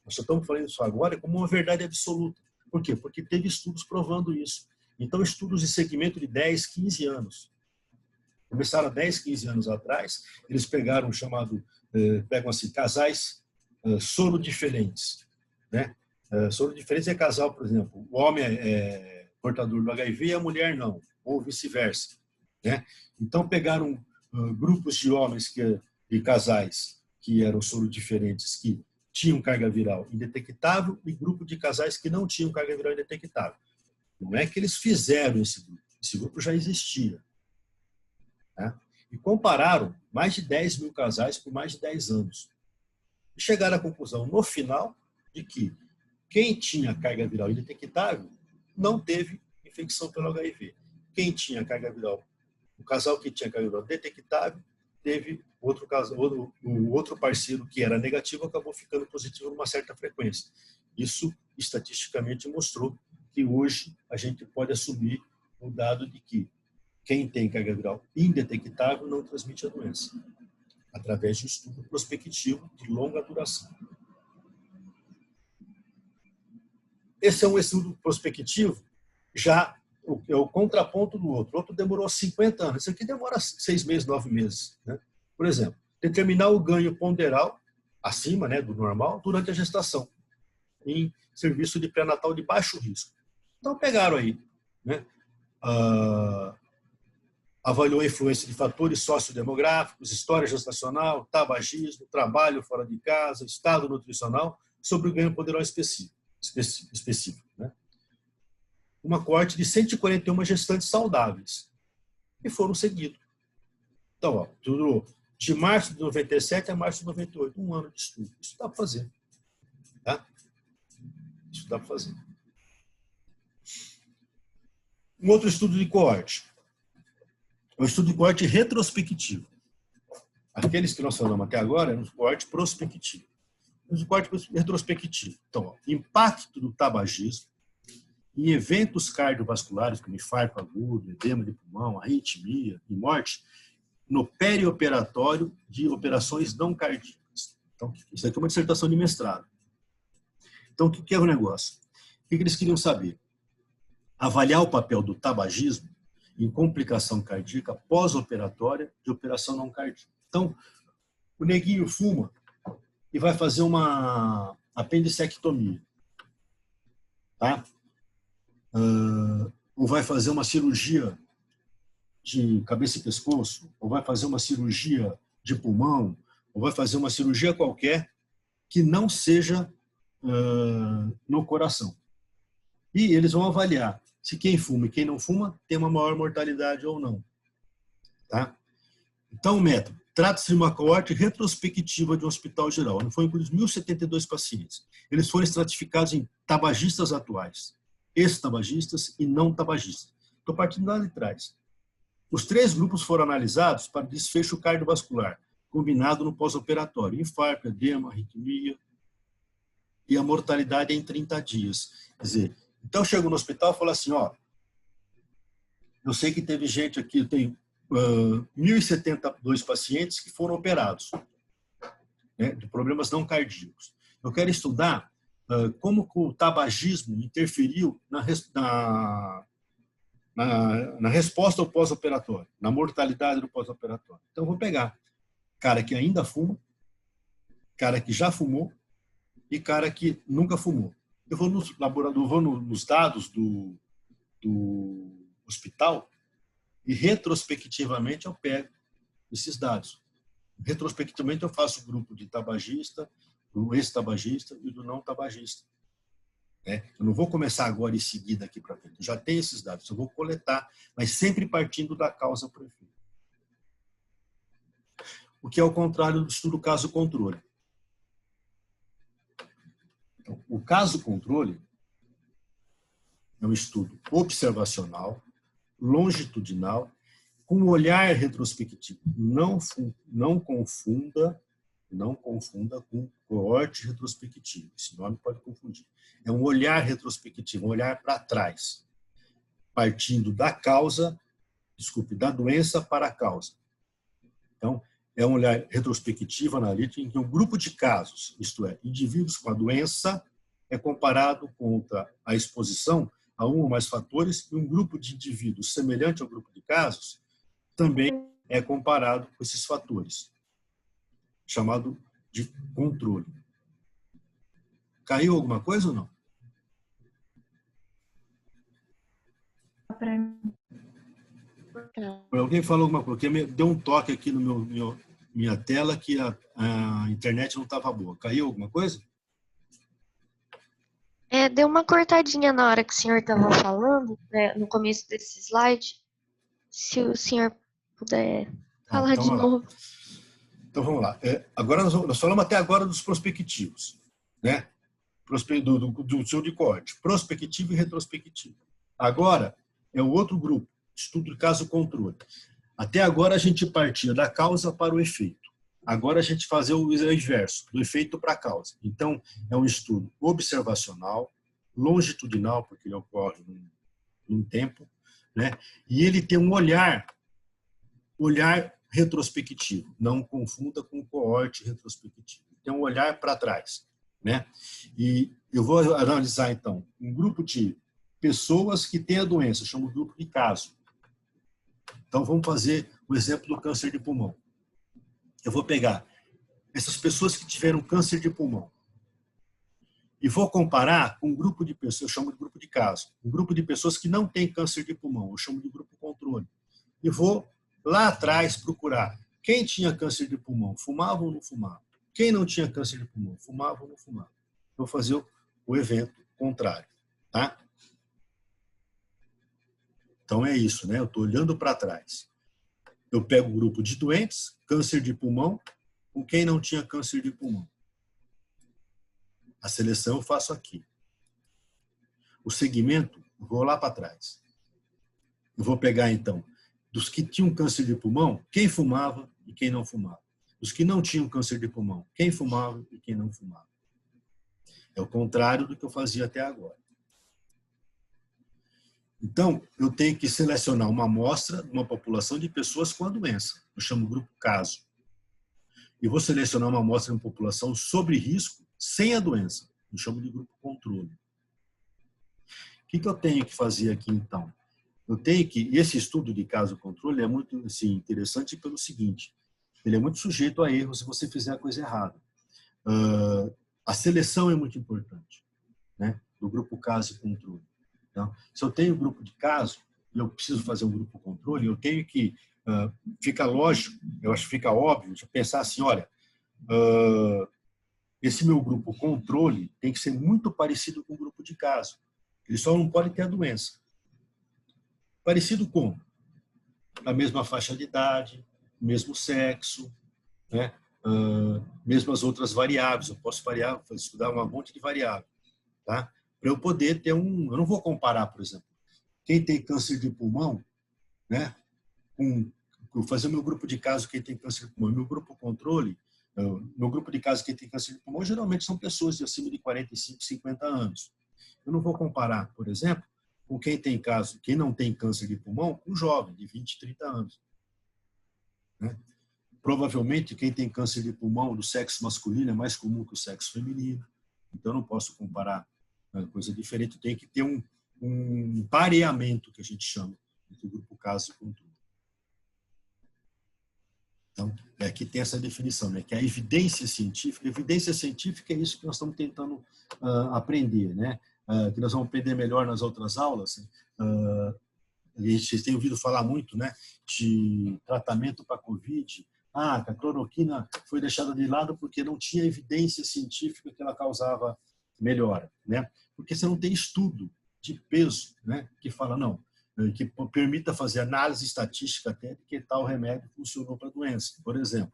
Nós só estamos falando isso agora como uma verdade absoluta. Por quê? Porque teve estudos provando isso. Então, estudos de segmento de 10, 15 anos. Começaram há 10, 15 anos atrás, eles pegaram pegam assim, casais soro diferentes. Né? Soro diferentes é casal, por exemplo, o homem é portador do HIV e a mulher não, ou vice-versa. Né? Então, pegaram grupos de homens de casais que eram soro diferentes, que tinham carga viral indetectável, e grupo de casais que não tinham carga viral indetectável. Não é que eles fizeram esse grupo já existia. Né? E compararam mais de 10 mil casais por mais de 10 anos. E chegaram à conclusão, no final, de que quem tinha carga viral indetectável não teve infecção pelo HIV. Quem tinha carga viral, o casal que tinha carga viral detectável, teve o outro parceiro que era negativo acabou ficando positivo numa certa frequência. Isso, estatisticamente, mostrou que hoje a gente pode assumir o dado de que quem tem carga viral indetectável não transmite a doença, através de um estudo prospectivo de longa duração. Esse é um estudo prospectivo, já é o contraponto do outro. O outro demorou 50 anos. Esse aqui demora 6 meses, 9 meses. Né? Por exemplo, determinar o ganho ponderal acima, né, do normal durante a gestação, em serviço de pré-natal de baixo risco. Então, pegaram aí, né, avaliou a influência de fatores sociodemográficos, história gestacional, tabagismo, trabalho fora de casa, estado nutricional, sobre o ganho ponderal específico. Né? Uma coorte de 141 gestantes saudáveis, que foram seguidos. Então, ó, durou de março de 97 a março de 98, um ano de estudo. Isso dá para fazer. Tá? Isso dá para fazer. Um outro estudo de coorte. É um estudo de coorte retrospectivo. Aqueles que nós falamos até agora eram um coorte prospectivo. Um coorte retrospectivo. Então, ó, impacto do tabagismo em eventos cardiovasculares, como infarto agudo, edema de pulmão, arritmia e morte, no perioperatório de operações não cardíacas. Então, isso aqui é uma dissertação de mestrado. Então, o que é o negócio? que eles queriam saber? Avaliar o papel do tabagismo em complicação cardíaca pós-operatória de operação não cardíaca. Então, o neguinho fuma e vai fazer uma apendicectomia, tá? Ou vai fazer uma cirurgia de cabeça e pescoço, ou vai fazer uma cirurgia de pulmão, ou vai fazer uma cirurgia qualquer que não seja no coração. E eles vão avaliar se quem fuma e quem não fuma tem uma maior mortalidade ou não. Tá? Então, o método trata-se de uma coorte retrospectiva de um hospital geral, onde foram incluídos 1.072 pacientes. Eles foram estratificados em tabagistas atuais, ex-tabagistas e não tabagistas. Estou partindo lá de trás. Os 3 grupos foram analisados para desfecho cardiovascular, combinado no pós-operatório, infarto, edema, arritmia, e a mortalidade é em 30 dias. Quer dizer, então chego no hospital e falo assim, ó, eu sei que teve gente aqui, eu tenho 1.072 pacientes que foram operados, né, de problemas não cardíacos. Eu quero estudar como o tabagismo interferiu na resposta ao pós-operatório, na mortalidade do pós-operatório. Então, eu vou pegar cara que ainda fuma, cara que já fumou e cara que nunca fumou. Eu vou nos laboratórios, vou nos dados do hospital e retrospectivamente eu pego esses dados. Retrospectivamente eu faço o grupo de tabagista, do ex-tabagista e do não tabagista. Eu não vou começar agora e seguir daqui para frente. Eu já tenho esses dados, eu vou coletar, mas sempre partindo da causa para o efeito. O que é o contrário do estudo caso-controle. Então, o caso-controle é um estudo observacional, longitudinal, com olhar retrospectivo. Não confunda com coorte retrospectivo. Esse nome pode confundir. É um olhar retrospectivo, um olhar para trás, partindo da doença para a causa. Então, é um olhar retrospectivo analítico em que um grupo de casos, isto é, indivíduos com a doença, é comparado contra a exposição a um ou mais fatores, e um grupo de indivíduos semelhante ao grupo de casos também é comparado com esses fatores, chamado de controle. Caiu alguma coisa ou não? Alguém falou alguma coisa? Porque deu um toque aqui no minha tela que a internet não estava boa. Caiu alguma coisa? Deu uma cortadinha na hora que o senhor estava falando, né, no começo desse slide. Se o senhor puder falar então, de novo. Então, vamos lá. Agora nós falamos até agora dos prospectivos, né? Do seu de corte, prospectivo e retrospectivo. Agora é o outro grupo, estudo de caso-controle. Até agora a gente partia da causa para o efeito. Agora a gente faz o inverso, do efeito para a causa. Então, é um estudo observacional, longitudinal, porque ele ocorre num tempo, né? E ele tem um olhar retrospectivo. Não confunda com coorte retrospectivo. Tem um olhar para trás, né? E eu vou analisar, então, um grupo de pessoas que têm a doença, chamo de grupo de caso. Então, vamos fazer o exemplo do câncer de pulmão. Eu vou pegar essas pessoas que tiveram câncer de pulmão e vou comparar com um grupo de pessoas, eu chamo de grupo de caso, um grupo de pessoas que não têm câncer de pulmão, eu chamo de grupo controle. E vou lá atrás procurar quem tinha câncer de pulmão, fumava ou não fumava? Quem não tinha câncer de pulmão, fumava ou não fumava? Vou fazer o evento contrário, tá? Então é isso, né? Eu estou olhando para trás. Eu pego o grupo de doentes, câncer de pulmão, com quem não tinha câncer de pulmão. A seleção eu faço aqui. O segmento, eu vou lá para trás. Eu vou pegar, então, dos que tinham câncer de pulmão, quem fumava e quem não fumava. Dos que não tinham câncer de pulmão, quem fumava e quem não fumava. É o contrário do que eu fazia até agora. Então, eu tenho que selecionar uma amostra de uma população de pessoas com a doença. Eu chamo o grupo caso. E vou selecionar uma amostra de uma população sobre risco sem a doença. Eu chamo de grupo controle. que eu tenho que fazer aqui, então? Eu tenho que... Esse estudo de caso-controle é muito assim, interessante pelo seguinte, ele é muito sujeito a erros se você fizer a coisa errada. A seleção é muito importante, né? Do grupo caso e controle. Então, se eu tenho um grupo de caso e eu preciso fazer um grupo controle, eu tenho que... fica lógico, eu acho que fica óbvio, de pensar assim, olha, esse meu grupo controle tem que ser muito parecido com o grupo de caso. Ele só não pode ter a doença. Parecido com a mesma faixa de idade, mesmo sexo, né? Mesmas outras variáveis. Eu posso estudar um monte de variáveis, tá? Para eu poder ter um... Eu não vou comparar, por exemplo, quem tem câncer de pulmão, né? Fazer o meu grupo de caso quem tem câncer de pulmão, meu grupo controle, meu grupo de caso quem tem câncer de pulmão, geralmente são pessoas de acima de 45, 50 anos. Eu não vou comparar, por exemplo, com quem não tem câncer de pulmão, com um jovem de 20, 30 anos. Né? Provavelmente, quem tem câncer de pulmão do sexo masculino é mais comum que o sexo feminino. Então, eu não posso comparar coisa diferente. Eu tenho que ter um pareamento, que a gente chama, entre o grupo caso e controle. Então, aqui tem essa definição, né? Que a evidência científica é isso que nós estamos tentando aprender, né? Que nós vamos aprender melhor nas outras aulas. Vocês têm ouvido falar muito, né, de tratamento para Covid. Que a cloroquina foi deixada de lado porque não tinha evidência científica que ela causava melhora, né? Porque você não tem estudo de peso, né, que fala, não, que permita fazer análise estatística até de que tal remédio funcionou para a doença, por exemplo.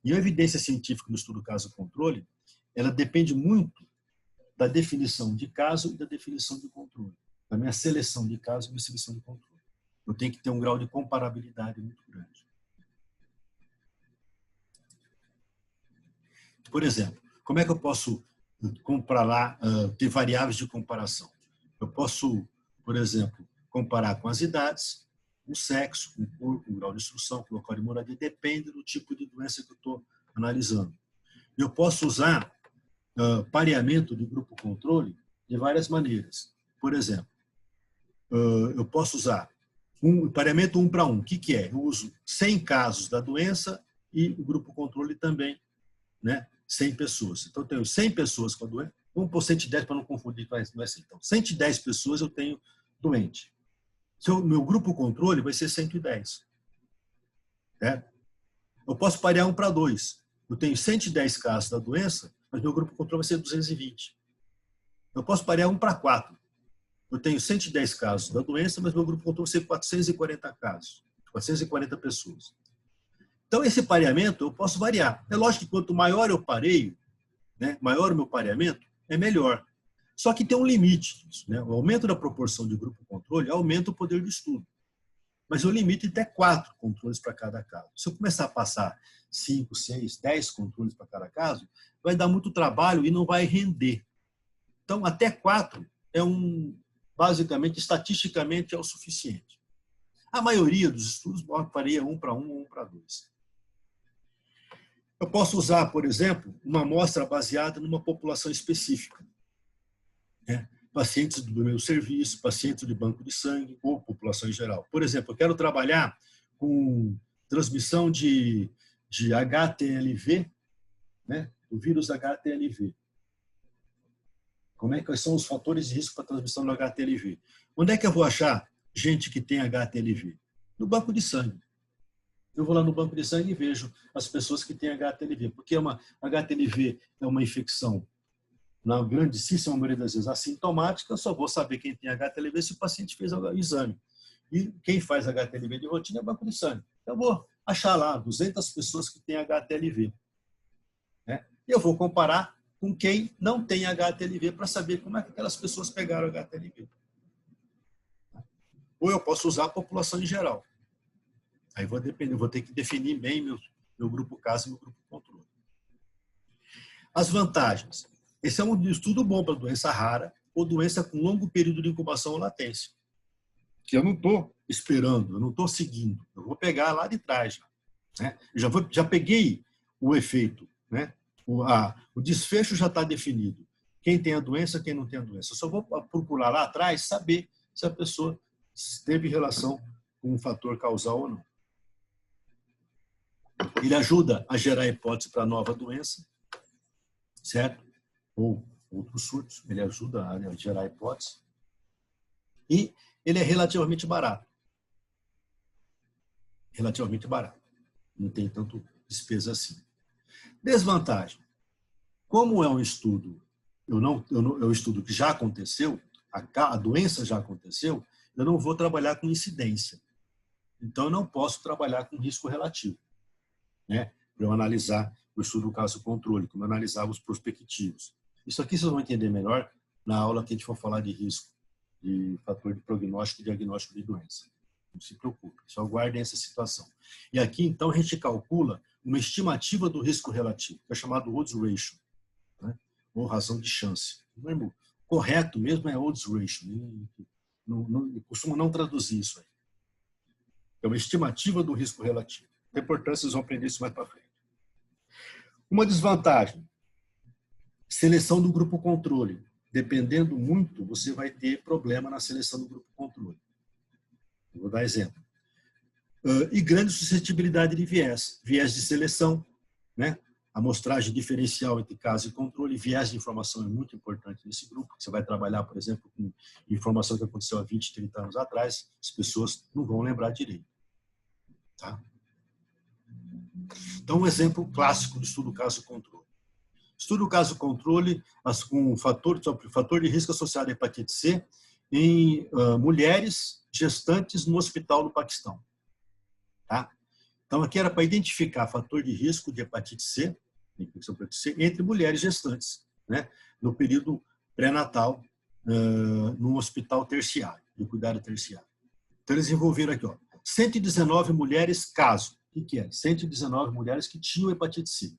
E a evidência científica no estudo caso-controle, ela depende muito da definição de caso e da definição de controle, da minha seleção de caso e minha seleção de controle. Eu tenho que ter um grau de comparabilidade muito grande. Por exemplo, como é que eu posso ter variáveis de comparação? Eu posso, por exemplo, comparar com as idades, o sexo, com o corpo, com o grau de instrução, com o local de moradia, depende do tipo de doença que eu estou analisando. Eu posso usar pareamento de grupo controle de várias maneiras. Por exemplo, eu posso usar pareamento 1 para 1. O que é? Eu uso 100 casos da doença e o grupo controle também, né? 100 pessoas. Então, eu tenho 100 pessoas com a doença. Vamos por 110 para não confundir, não é assim. Então, 110 pessoas eu tenho doente. Meu grupo controle vai ser 110. Certo? Eu posso parear 1 para 2. Eu tenho 110 casos da doença, mas meu grupo controle vai ser 220. Eu posso parear 1 para 4. Eu tenho 110 casos da doença, mas meu grupo controle vai ser 440 casos, 440 pessoas. Então, esse pareamento eu posso variar. É lógico que quanto maior eu pareio, né, maior o meu pareamento, é melhor. Só que tem um limite disso, né? O aumento da proporção de grupo-controle aumenta o poder de estudo. Mas eu limito até 4 controles para cada caso. Se eu começar a passar 5, 6, 10 controles para cada caso, vai dar muito trabalho e não vai render. Então, até 4 basicamente, estatisticamente, é o suficiente. A maioria dos estudos varia 1 para 1 ou 1 para 2. Eu posso usar, por exemplo, uma amostra baseada numa população específica. Né? Pacientes do meu serviço, pacientes de banco de sangue ou população em geral. Por exemplo, eu quero trabalhar com transmissão de HTLV, né? O vírus HTLV. Quais são os fatores de risco para a transmissão do HTLV? Onde é que eu vou achar gente que tem HTLV? No banco de sangue. Eu vou lá no banco de sangue e vejo as pessoas que têm HTLV, porque HTLV é uma infecção, na grandíssima maioria das vezes, assintomática. Eu só vou saber quem tem HTLV se o paciente fez o exame. E quem faz HTLV de rotina é o banco de sangue. Eu vou achar lá 200 pessoas que têm HTLV. Né? E eu vou comparar com quem não tem HTLV para saber como é que aquelas pessoas pegaram HTLV. Ou eu posso usar a população em geral. Aí vou ter que definir bem meu grupo caso e meu grupo controle. As vantagens. Esse é um estudo bom para doença rara ou doença com longo período de incubação ou latência. Que eu não estou esperando, eu não estou seguindo. Eu vou pegar lá de trás. Né? Já peguei o efeito. Né? O desfecho já está definido. quem tem a doença, quem não tem a doença. Eu só vou procurar lá atrás saber se a pessoa teve relação com um fator causal ou não. Ele ajuda a gerar hipótese para nova doença, certo? Ou outros surtos, ele ajuda a gerar hipótese. E ele é relativamente barato. Relativamente barato. Não tem tanto despesa assim. Desvantagem. Como é um estudo, é um estudo que já aconteceu, a doença já aconteceu, eu não vou trabalhar com incidência. Então, eu não posso trabalhar com risco relativo, né? Para eu analisar o estudo do caso controle, como eu analisava os prospectivos. Isso aqui vocês vão entender melhor na aula que a gente for falar de risco, de fator de prognóstico e diagnóstico de doença. Não se preocupe, só guardem essa situação. E aqui, então, a gente calcula uma estimativa do risco relativo, que é chamado odds ratio, né? Ou razão de chance. O correto mesmo é odds ratio. Costuma não traduzir isso aí. É uma estimativa do risco relativo. Tem importância, vocês vão aprender isso mais para frente. Uma desvantagem. Seleção do grupo controle. Dependendo muito, você vai ter problema na seleção do grupo controle. Vou dar exemplo. E grande suscetibilidade de viés. Viés de seleção, né? Amostragem diferencial entre caso e controle. Viés de informação é muito importante nesse grupo. Você vai trabalhar, por exemplo, com informação que aconteceu há 20, 30 anos atrás. As pessoas não vão lembrar direito. Tá? Então, um exemplo clássico do estudo caso-controle. Estudo caso-controle com fator de risco associado à hepatite C em mulheres gestantes no hospital do Paquistão. Tá? Então, aqui era para identificar fator de risco de hepatite C, entre mulheres gestantes, né? No período pré-natal, no hospital terciário, de cuidado terciário. Então, eles envolveram aqui, 119 mulheres caso. O que é? 119 mulheres que tinham hepatite C.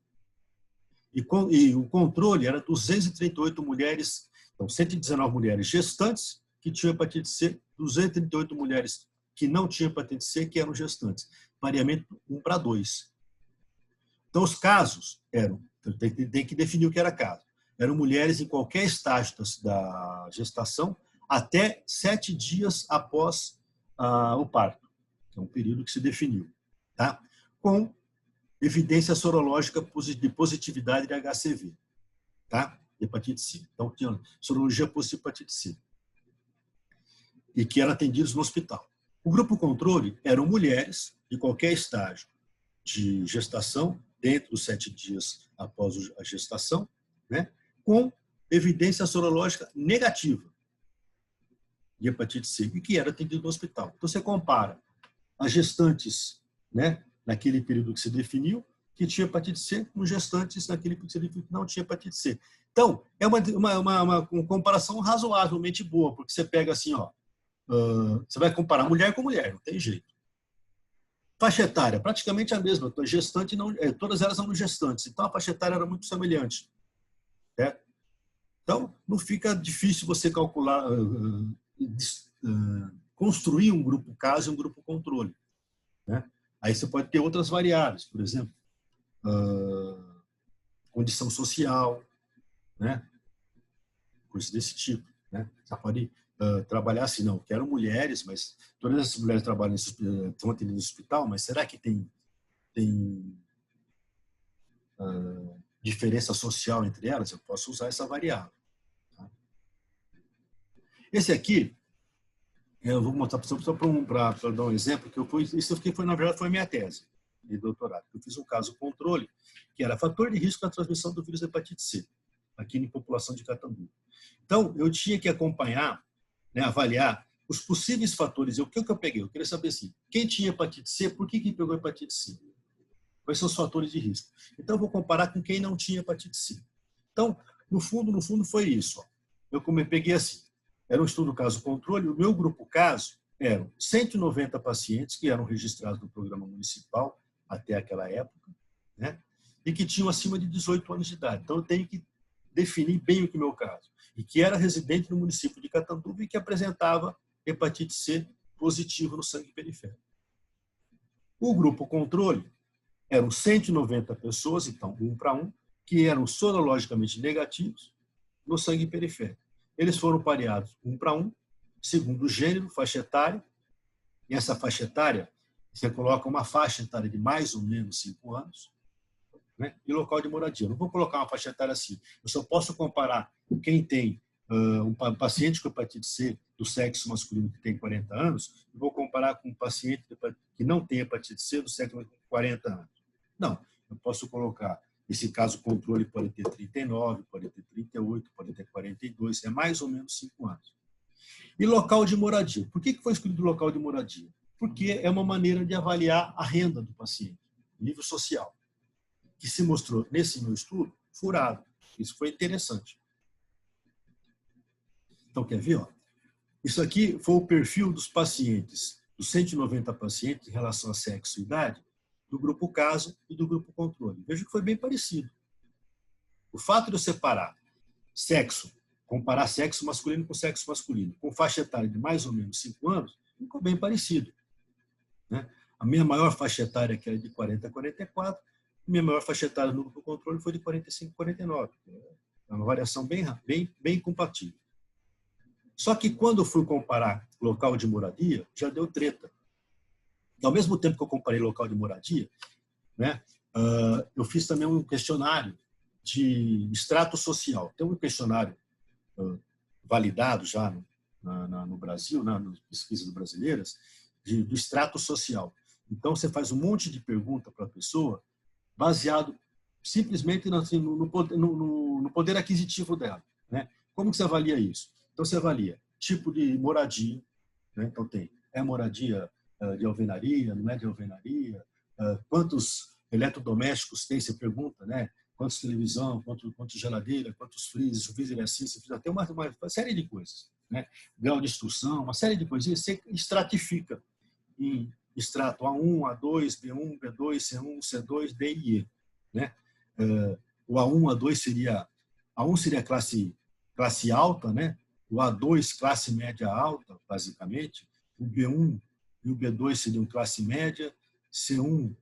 E o controle era 238 mulheres, então 119 mulheres gestantes que tinham hepatite C, 238 mulheres que não tinham hepatite C, que eram gestantes. Variamento 1:2. Então, os casos eram, tem que definir o que era caso. Eram mulheres em qualquer estágio da gestação até 7 dias após o parto. É um período que se definiu. Tá? Com evidência sorológica de positividade de HCV, tá? Hepatite C. Então, tinha sorologia positiva de hepatite C. E que eram atendidos no hospital. O grupo controle eram mulheres de qualquer estágio de gestação, dentro dos 7 dias após a gestação, né? Com evidência sorológica negativa de hepatite C, e que era atendido no hospital. Então, você compara as gestantes, né, naquele período que se definiu, que tinha hepatite C, com gestantes naquele período que se definiu que não tinha hepatite C. Então, é uma comparação razoavelmente boa, porque você pega assim, você vai comparar mulher com mulher, não tem jeito. Faixa etária, praticamente a mesma. Gestante não, todas elas são gestantes, então a faixa etária era muito semelhante. Certo? Então, não fica difícil você calcular, construir um grupo caso e um grupo controle. Né? Aí você pode ter outras variáveis, por exemplo, condição social, né? Coisas desse tipo. Né? Você pode trabalhar assim, não, quero mulheres, mas todas essas mulheres trabalham estão atendidas no hospital, mas será que tem diferença social entre elas? Eu posso usar essa variável. Tá? Esse aqui, eu vou mostrar só para dar um exemplo, que isso aqui na verdade, foi a minha tese de doutorado. Eu fiz um caso controle, que era fator de risco da transmissão do vírus da hepatite C, aqui em população de Catanduva. Então, eu tinha que acompanhar, né, avaliar os possíveis fatores. O que eu peguei? Eu queria saber assim, quem tinha hepatite C, por que pegou hepatite C? Quais são os fatores de risco? Então, eu vou comparar com quem não tinha hepatite C. Então, no fundo foi isso. Eu peguei assim, era um estudo caso-controle, o meu grupo caso eram 190 pacientes que eram registrados no programa municipal até aquela época, né, e que tinham acima de 18 anos de idade. Então, eu tenho que definir bem o que é o meu caso. E que era residente no município de Catanduva e que apresentava hepatite C positivo no sangue periférico. O grupo controle eram 190 pessoas, então 1:1, que eram sorologicamente negativos, no sangue periférico. Eles foram pareados 1 para 1, segundo o gênero, faixa etária, e essa faixa etária, você coloca uma faixa etária de mais ou menos 5 anos, né? E local de moradia. Eu não vou colocar uma faixa etária assim. Eu só posso comparar quem tem um paciente com hepatite C do sexo masculino que tem 40 anos, e vou comparar com um paciente que não tem hepatite C do sexo masculino com 40 anos. Não, eu posso colocar, esse caso controle pode ter 39, pode ter 38, pode ter 42, é mais ou menos 5 anos. E local de moradia. Por que foi escolhido o local de moradia? Porque é uma maneira de avaliar a renda do paciente, nível social, que se mostrou, nesse meu estudo, furado. Isso foi interessante. Então, quer ver? Ó? Isso aqui foi o perfil dos pacientes, dos 190 pacientes em relação a sexo e idade, do grupo caso e do grupo controle. Veja que foi bem parecido. O fato de eu separar sexo, comparar sexo masculino com sexo masculino, com faixa etária de mais ou menos 5 anos, ficou bem parecido. Né? A minha maior faixa etária, que era de 40 a 44, a minha maior faixa etária no grupo controle foi de 45 a 49. É uma variação bem compatível. Só que quando eu fui comparar local de moradia, já deu treta. E ao mesmo tempo que eu comparei local de moradia, né, eu fiz também um questionário de extrato social. Tem um questionário validado já no Brasil, nas pesquisas brasileiras, do extrato social. Então, você faz um monte de pergunta para a pessoa, baseado simplesmente no poder aquisitivo dela. Né? Como que você avalia isso? Então, você avalia tipo de moradia. Né? Então, é moradia de alvenaria, não é de alvenaria, quantos eletrodomésticos tem, você pergunta, né? Quantos televisão, quantos geladeira, quantos freezers, o freezer é assim, tem uma série de coisas. Né? Grau de instrução, uma série de coisas. Você estratifica em extrato A1, A2, B1, B2, C1, C2, D e E. Né? O A1, A2 seria... A1 seria classe alta, né? O A2, classe média alta, basicamente. O B1 e o B2 seriam classe média. C1,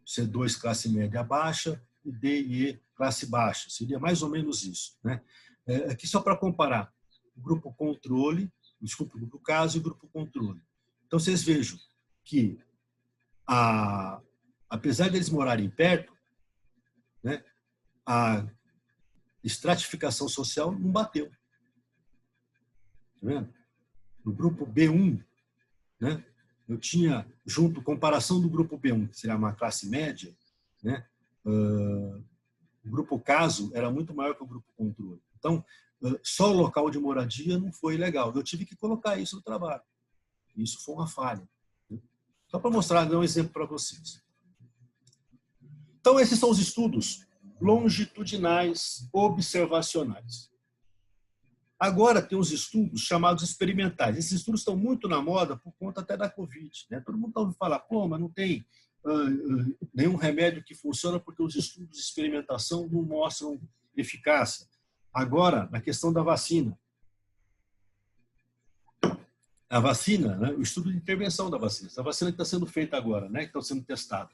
C2, classe média baixa. E D e E, classe baixa. Seria mais ou menos isso. Né? Aqui só para comparar o grupo controle, desculpa, o grupo caso e o grupo controle. Então, vocês vejam que, apesar de eles morarem perto, né, a estratificação social não bateu. Tá vendo? No grupo B1, né, eu tinha, junto, comparação do grupo B1, que seria uma classe média, né, o grupo caso era muito maior que o grupo controle. Então, só o local de moradia não foi legal. Eu tive que colocar isso no trabalho. Isso foi uma falha. Só para mostrar, dar um exemplo para vocês. Então, esses são os estudos longitudinais observacionais. Agora tem os estudos chamados experimentais. Esses estudos estão muito na moda por conta até da Covid. Né? Todo mundo está ouvindo falar, pô, mas não tem nenhum remédio que funciona porque os estudos de experimentação não mostram eficácia. Agora, na questão da vacina. A vacina, né? O estudo de intervenção da vacina. Essa vacina que está sendo feita agora, né? Que está sendo testada.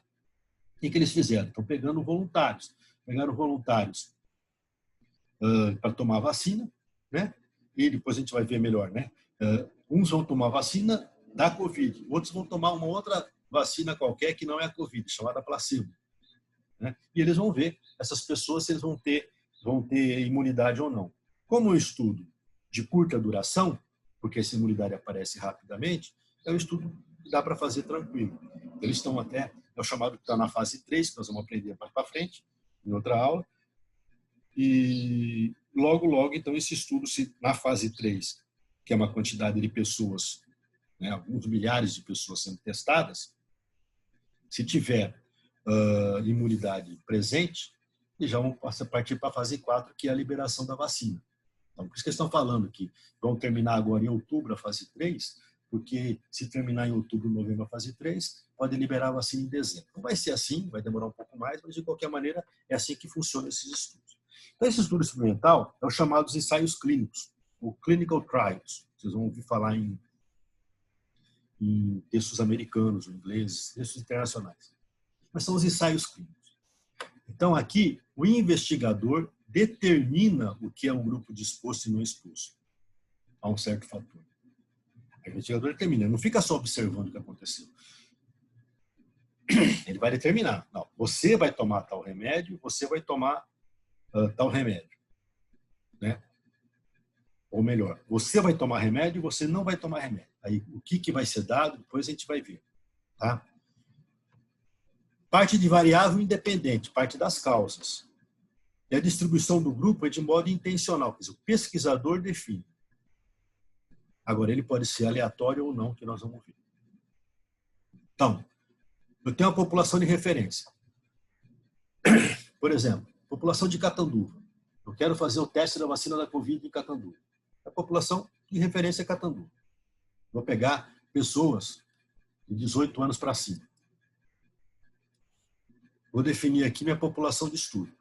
O que eles fizeram? Estão pegando voluntários. Pegaram voluntários para tomar a vacina, né? E depois a gente vai ver melhor, né? Uns vão tomar vacina da Covid, outros vão tomar uma outra vacina qualquer que não é a Covid, chamada placebo. Né? E eles vão ver essas pessoas se eles vão ter imunidade ou não. Como um estudo de curta duração, porque essa imunidade aparece rapidamente, é um estudo que dá para fazer tranquilo. Eles estão até, é o chamado que está na fase 3, que nós vamos aprender mais para frente, em outra aula. E logo, então, esse estudo, na fase 3, que é uma quantidade de pessoas, né, alguns milhares de pessoas sendo testadas, se tiver imunidade presente, eles já vão partir para a fase 4, que é a liberação da vacina. Então, por isso que eles estão falando que vão terminar agora em outubro a fase 3, porque se terminar em outubro, novembro a fase 3, pode liberar a vacina em dezembro. Não vai ser assim, vai demorar um pouco mais, mas de qualquer maneira é assim que funcionam esses estudos. Então, esse estudo experimental é os chamados ensaios clínicos, ou clinical trials. Vocês vão ouvir falar em textos americanos, ou ingleses, textos internacionais. Mas são os ensaios clínicos. Então, aqui, o investigador determina o que é um grupo disposto e não exposto a um certo fator. O investigador determina, não fica só observando o que aconteceu. Ele vai determinar, não, você vai tomar tal remédio, você vai tomar tal remédio, né? Ou melhor, você vai tomar remédio, você não vai tomar remédio. Aí o que vai ser dado, depois a gente vai ver, tá? Parte de variável independente, parte das causas. E a distribuição do grupo é de modo intencional, quer dizer, o pesquisador define. Agora, ele pode ser aleatório ou não, que nós vamos ver. Então, eu tenho uma população de referência. Por exemplo, população de Catanduva. Eu quero fazer o teste da vacina da Covid em Catanduva. A população de referência é Catanduva. Vou pegar pessoas de 18 anos para cima. Vou definir aqui minha população de estudo.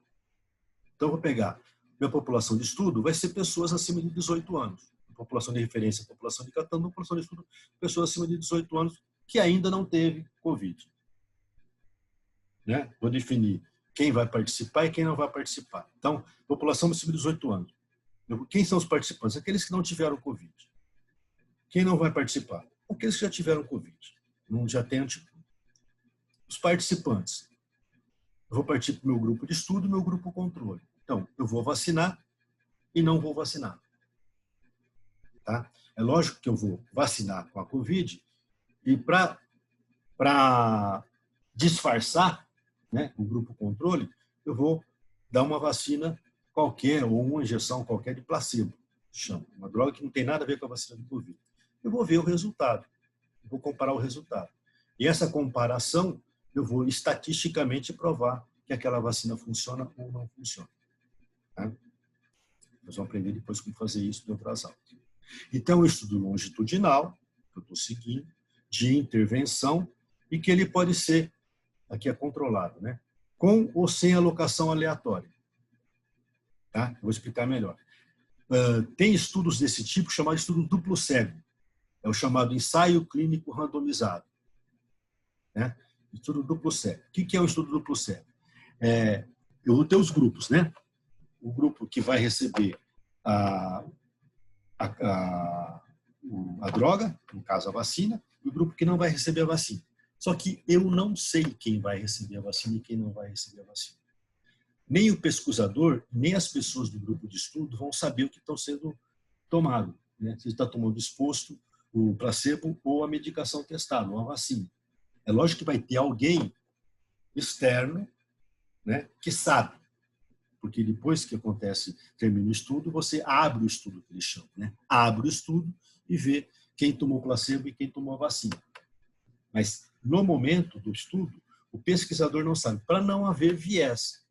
Então, vou pegar minha população de estudo, vai ser pessoas acima de 18 anos. População de referência, população de Catanduva, população de estudo, pessoas acima de 18 anos que ainda não teve Covid. Né? Vou definir quem vai participar e quem não vai participar. Então, população acima de 18 anos. Quem são os participantes? Aqueles que não tiveram Covid. Quem não vai participar? Aqueles que já tiveram Covid. Não já tem anticorpo. Os participantes. Eu vou partir para o meu grupo de estudo e meu grupo controle. Então, eu vou vacinar e não vou vacinar. Tá? É lógico que eu vou vacinar com a Covid e para disfarçar, né, o grupo controle, eu vou dar uma vacina qualquer ou uma injeção qualquer de placebo, chama, uma droga que não tem nada a ver com a vacina do Covid. Eu vou ver o resultado, eu vou comparar o resultado. E essa comparação, eu vou estatisticamente provar que aquela vacina funciona ou não funciona. Tá? Nós vamos aprender depois como fazer isso em outras aulas. Então, um estudo longitudinal, que eu estou seguindo, de intervenção, e que ele pode ser, aqui é controlado, né? Com ou sem alocação aleatória. Tá? Eu vou explicar melhor. Tem estudos desse tipo, chamado estudo duplo cego. É o chamado ensaio clínico randomizado. Né? Estudo duplo cego. O que é o estudo duplo cego? Eu vou ter os grupos, né? O grupo que vai receber a droga, no caso a vacina, e o grupo que não vai receber a vacina. Só que eu não sei quem vai receber a vacina e quem não vai receber a vacina. Nem o pesquisador, nem as pessoas do grupo de estudo vão saber o que estão sendo tomado. Né? Se está tomando exposto o placebo ou a medicação testada, ou a vacina. É lógico que vai ter alguém externo, né, que sabe. Porque depois que acontece, termina o estudo, você abre o estudo, que eles chamam. Né? Abre o estudo e vê quem tomou placebo e quem tomou a vacina. Mas, no momento do estudo, o pesquisador não sabe, para não haver viés.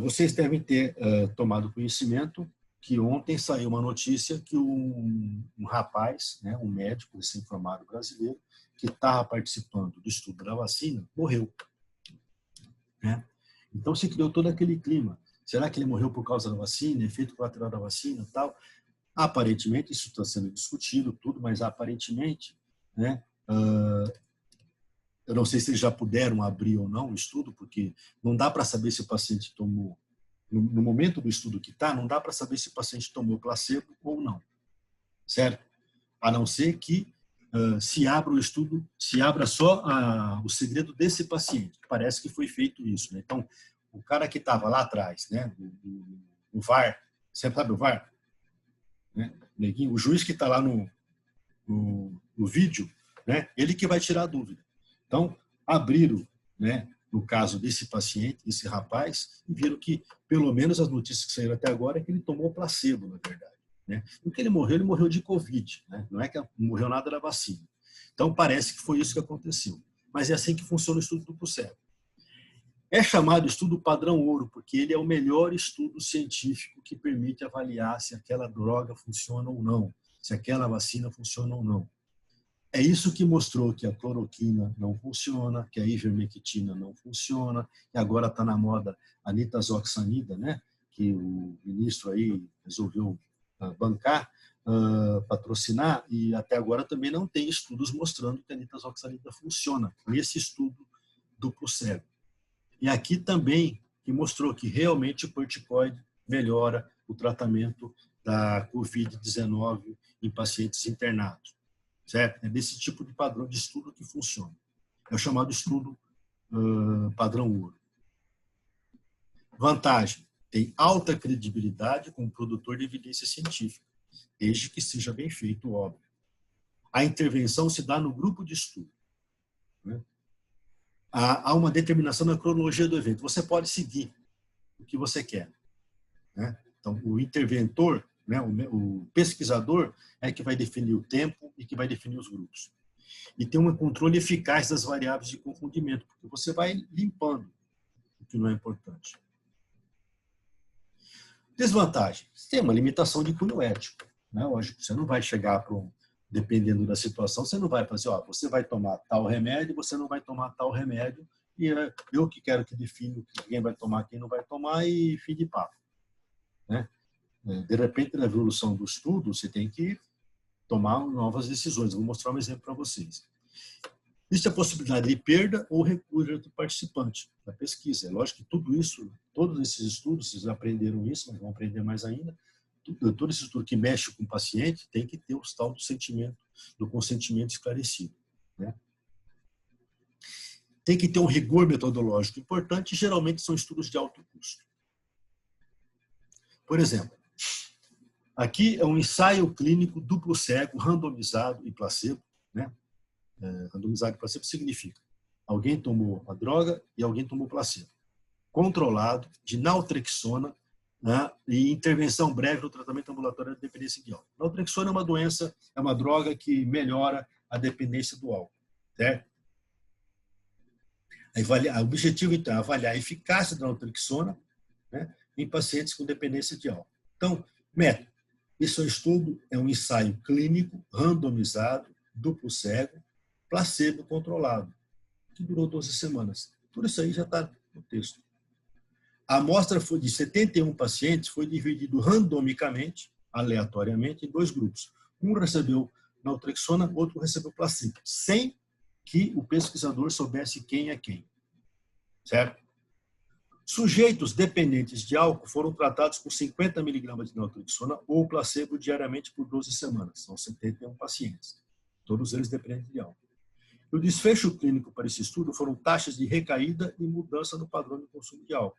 Vocês devem ter tomado conhecimento que ontem saiu uma notícia que um rapaz, né, um médico recém-formado brasileiro, que estava participando do estudo da vacina, morreu. Né? Então, se criou todo aquele clima. Será que ele morreu por causa da vacina, efeito colateral da vacina e tal? Aparentemente, isso está sendo discutido, tudo, mas aparentemente, né, eu não sei se eles já puderam abrir ou não o estudo, porque não dá para saber se o paciente tomou, no momento do estudo que está, não dá para saber se o paciente tomou placebo ou não, certo? A não ser que se abra o estudo, se abra só o segredo desse paciente. Parece que foi feito isso. Né? Então, o cara que estava lá atrás, né, o VAR, você sabe o VAR? Né? O juiz que está lá no vídeo, né, ele que vai tirar a dúvida. Então, abriram, né, no caso desse paciente, desse rapaz, e viram que, pelo menos as notícias que saíram até agora, é que ele tomou placebo, na verdade. Né? E o que ele morreu de Covid. Né? Não é que morreu nada da vacina. Então, parece que foi isso que aconteceu. Mas é assim que funciona o estudo duplo cego. É chamado estudo padrão ouro, porque ele é o melhor estudo científico que permite avaliar se aquela droga funciona ou não, se aquela vacina funciona ou não. É isso que mostrou que a cloroquina não funciona, que a ivermectina não funciona, e agora está na moda a nitazoxanida, né? Que o ministro aí resolveu bancar, patrocinar, e até agora também não tem estudos mostrando que a nitazoxanida funciona, nesse estudo duplo cego. E aqui também que mostrou que realmente o corticoide melhora o tratamento da Covid-19 em pacientes internados. Certo? É desse tipo de padrão de estudo que funciona. É o chamado estudo padrão ouro. Vantagem: tem alta credibilidade como produtor de evidência científica, desde que seja bem feito, óbvio. A intervenção se dá no grupo de estudo. Né? Há uma determinação na cronologia do evento. Você pode seguir o que você quer. Né? Então, o interventor, né, o pesquisador, é que vai definir o tempo e que vai definir os grupos. E tem um controle eficaz das variáveis de confundimento, porque você vai limpando o que não é importante. Desvantagem: tem uma limitação de cunho ético. Né? Lógico, você não vai chegar para dependendo da situação, você não vai fazer, você vai tomar tal remédio, você não vai tomar tal remédio, e eu que quero que define quem vai tomar, quem não vai tomar, e fim de papo. Né? De repente, na evolução do estudo, você tem que tomar novas decisões. Eu vou mostrar um exemplo para vocês. Existe a possibilidade de perda ou recusa do participante da pesquisa. É lógico que tudo isso, todos esses estudos, vocês aprenderam isso, mas vão aprender mais ainda, todo esse estudo que mexe com o paciente tem que ter o tal do consentimento esclarecido. Né? Tem que ter um rigor metodológico importante, e geralmente são estudos de alto custo. Por exemplo, aqui é um ensaio clínico duplo cego, randomizado e placebo. Né? Randomizado e placebo significa alguém tomou a droga e alguém tomou placebo. Controlado, de naltrexona, né? E intervenção breve no tratamento ambulatorial de dependência de álcool. Naltrexona é uma doença, é uma droga que melhora a dependência do álcool. Certo? O objetivo, então, é avaliar a eficácia da naltrexona, né, em pacientes com dependência de álcool. Então, método. Esse é um estudo, é um ensaio clínico, randomizado, duplo cego, placebo controlado, que durou 12 semanas. Tudo isso aí já está no texto. A amostra foi de 71 pacientes, foi dividido randomicamente, aleatoriamente, em 2 grupos. Um recebeu naltrexona, outro recebeu placebo, sem que o pesquisador soubesse quem é quem. Certo? Sujeitos dependentes de álcool foram tratados com 50 mg de naltrexona ou placebo diariamente por 12 semanas. São 71 pacientes. Todos eles dependentes de álcool. O desfecho clínico para esse estudo foram taxas de recaída e mudança no padrão de consumo de álcool.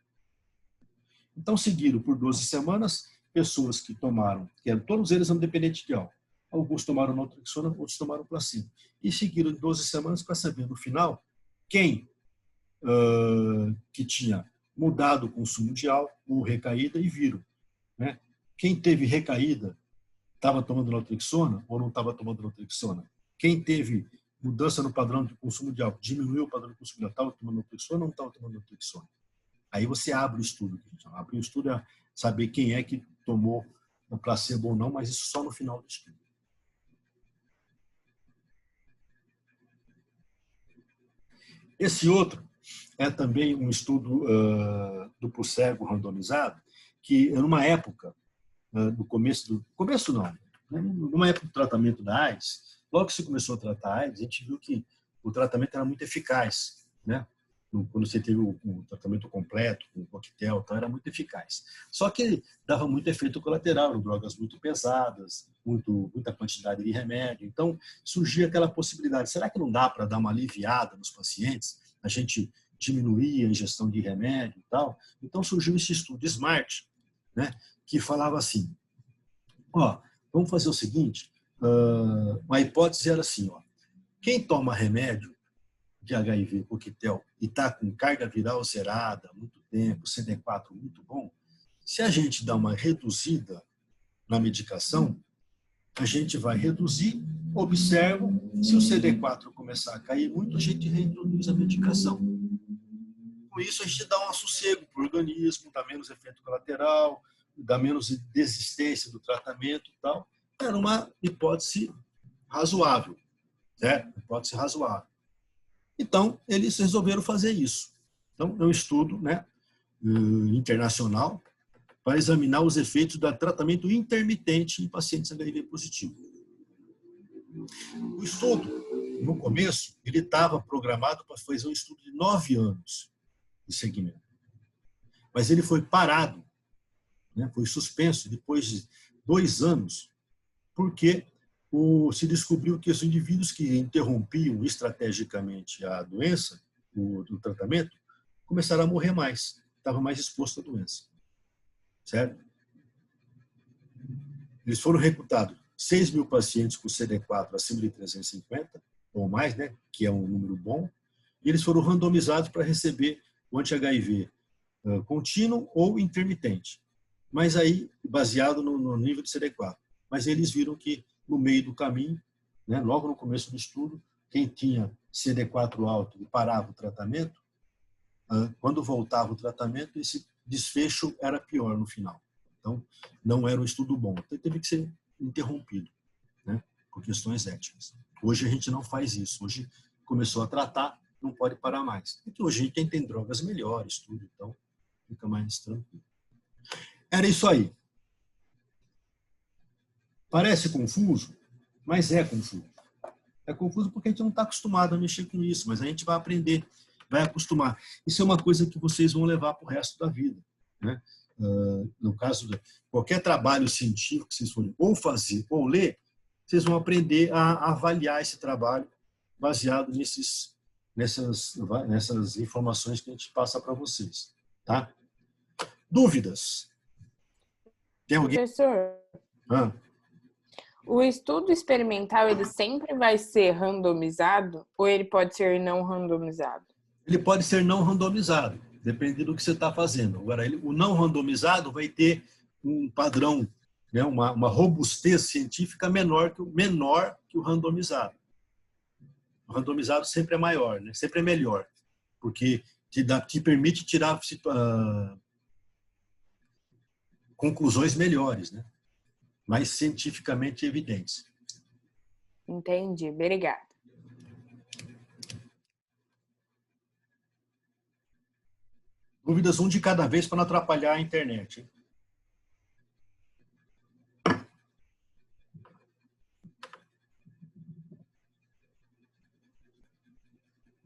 Então, seguiram por 12 semanas pessoas que tomaram, todos eles eram dependentes de álcool. Alguns tomaram naltrexona, outros tomaram placebo. E seguiram 12 semanas para saber, no final, quem que tinha mudado o consumo de álcool ou recaída, e viram. Né? Quem teve recaída estava tomando naltrexona ou não estava tomando naltrexona? Quem teve mudança no padrão de consumo de álcool, diminuiu o padrão de consumo de álcool, estava tomando naltrexona ou não estava tomando naltrexona? Aí você abre o estudo. Abrir o estudo é saber quem é que tomou o placebo ou não, mas isso só no final do estudo. Esse outro é também um estudo duplo cego randomizado, que numa época, no começo não, né? Numa época do tratamento da AIDS, logo que se começou a tratar a AIDS, a gente viu que o tratamento era muito eficaz, né? Quando você teve o tratamento completo, com o coquetel, então era muito eficaz. Só que dava muito efeito colateral, eram drogas muito pesadas, muita quantidade de remédio. Então, surgia aquela possibilidade, será que não dá para dar uma aliviada nos pacientes? A gente diminuir a ingestão de remédio e tal. Então, surgiu esse estudo SMART, né, que falava assim, vamos fazer o seguinte, uma hipótese era assim, quem toma remédio de HIV, coquetel, e está com carga viral zerada há muito tempo, CD4 muito bom, se a gente dá uma reduzida na medicação, a gente vai reduzir, observa, se o CD4 começar a cair muito, a gente reintroduz a medicação. Com isso, a gente dá um sossego para o organismo, dá menos efeito colateral, dá menos desistência do tratamento e tal. Era uma hipótese razoável, certo? Hipótese razoável. Então, eles resolveram fazer isso. Então, é um estudo, né, internacional para examinar os efeitos do tratamento intermitente em pacientes HIV positivo. O estudo, no começo, ele estava programado para fazer um estudo de 9 anos de segmento. mas ele foi parado, né? Foi suspenso depois de 2 anos, porque se descobriu que os indivíduos que interrompiam estrategicamente a doença, o tratamento, começaram a morrer mais, estavam mais expostos à doença. Certo? Eles foram recrutados 6.000 pacientes com CD4 acima de 350, ou mais, né, que é um número bom, e eles foram randomizados para receber o anti-HIV contínuo ou intermitente, mas aí baseado no nível de CD4. Mas eles viram que no meio do caminho, né, logo no começo do estudo, quem tinha CD4 alto e parava o tratamento, quando voltava o tratamento, esse desfecho era pior no final. Então, não era um estudo bom. Então, teve que ser interrompido, né, por questões éticas. Hoje a gente não faz isso. Hoje começou a tratar, não pode parar mais. Porque hoje a gente tem drogas melhores, tudo, então fica mais tranquilo. Era isso aí. Parece confuso, mas é confuso. É confuso porque a gente não está acostumado a mexer com isso, mas a gente vai aprender, vai acostumar. Isso é uma coisa que vocês vão levar para o resto da vida, né? No caso de qualquer trabalho científico que vocês forem ou fazer ou ler, vocês vão aprender a avaliar esse trabalho baseado nessas informações que a gente passa para vocês, tá? Dúvidas? Tem alguém? Professor, o estudo experimental, ele sempre vai ser randomizado ou ele pode ser não randomizado? Ele pode ser não randomizado, dependendo do que você está fazendo. Agora, o não randomizado vai ter um padrão, né, uma robustez científica menor que o randomizado. O randomizado sempre é maior, né? Sempre é melhor, porque te permite tirar conclusões melhores, né? Mais cientificamente evidentes. Entendi, obrigada. Dúvidas um de cada vez para não atrapalhar a internet, hein?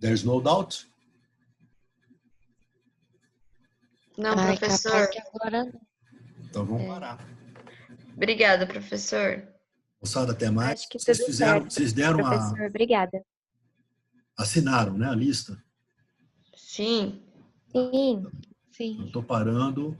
There's no doubt? Não, professor. Capaz que agora não. Então vamos parar. Obrigada, professor. Moçada, até mais. Acho que Vocês tudo fizeram, certo, vocês deram professor. Obrigada. assinaram, né, a lista? Sim. Sim, sim. Eu estou parando.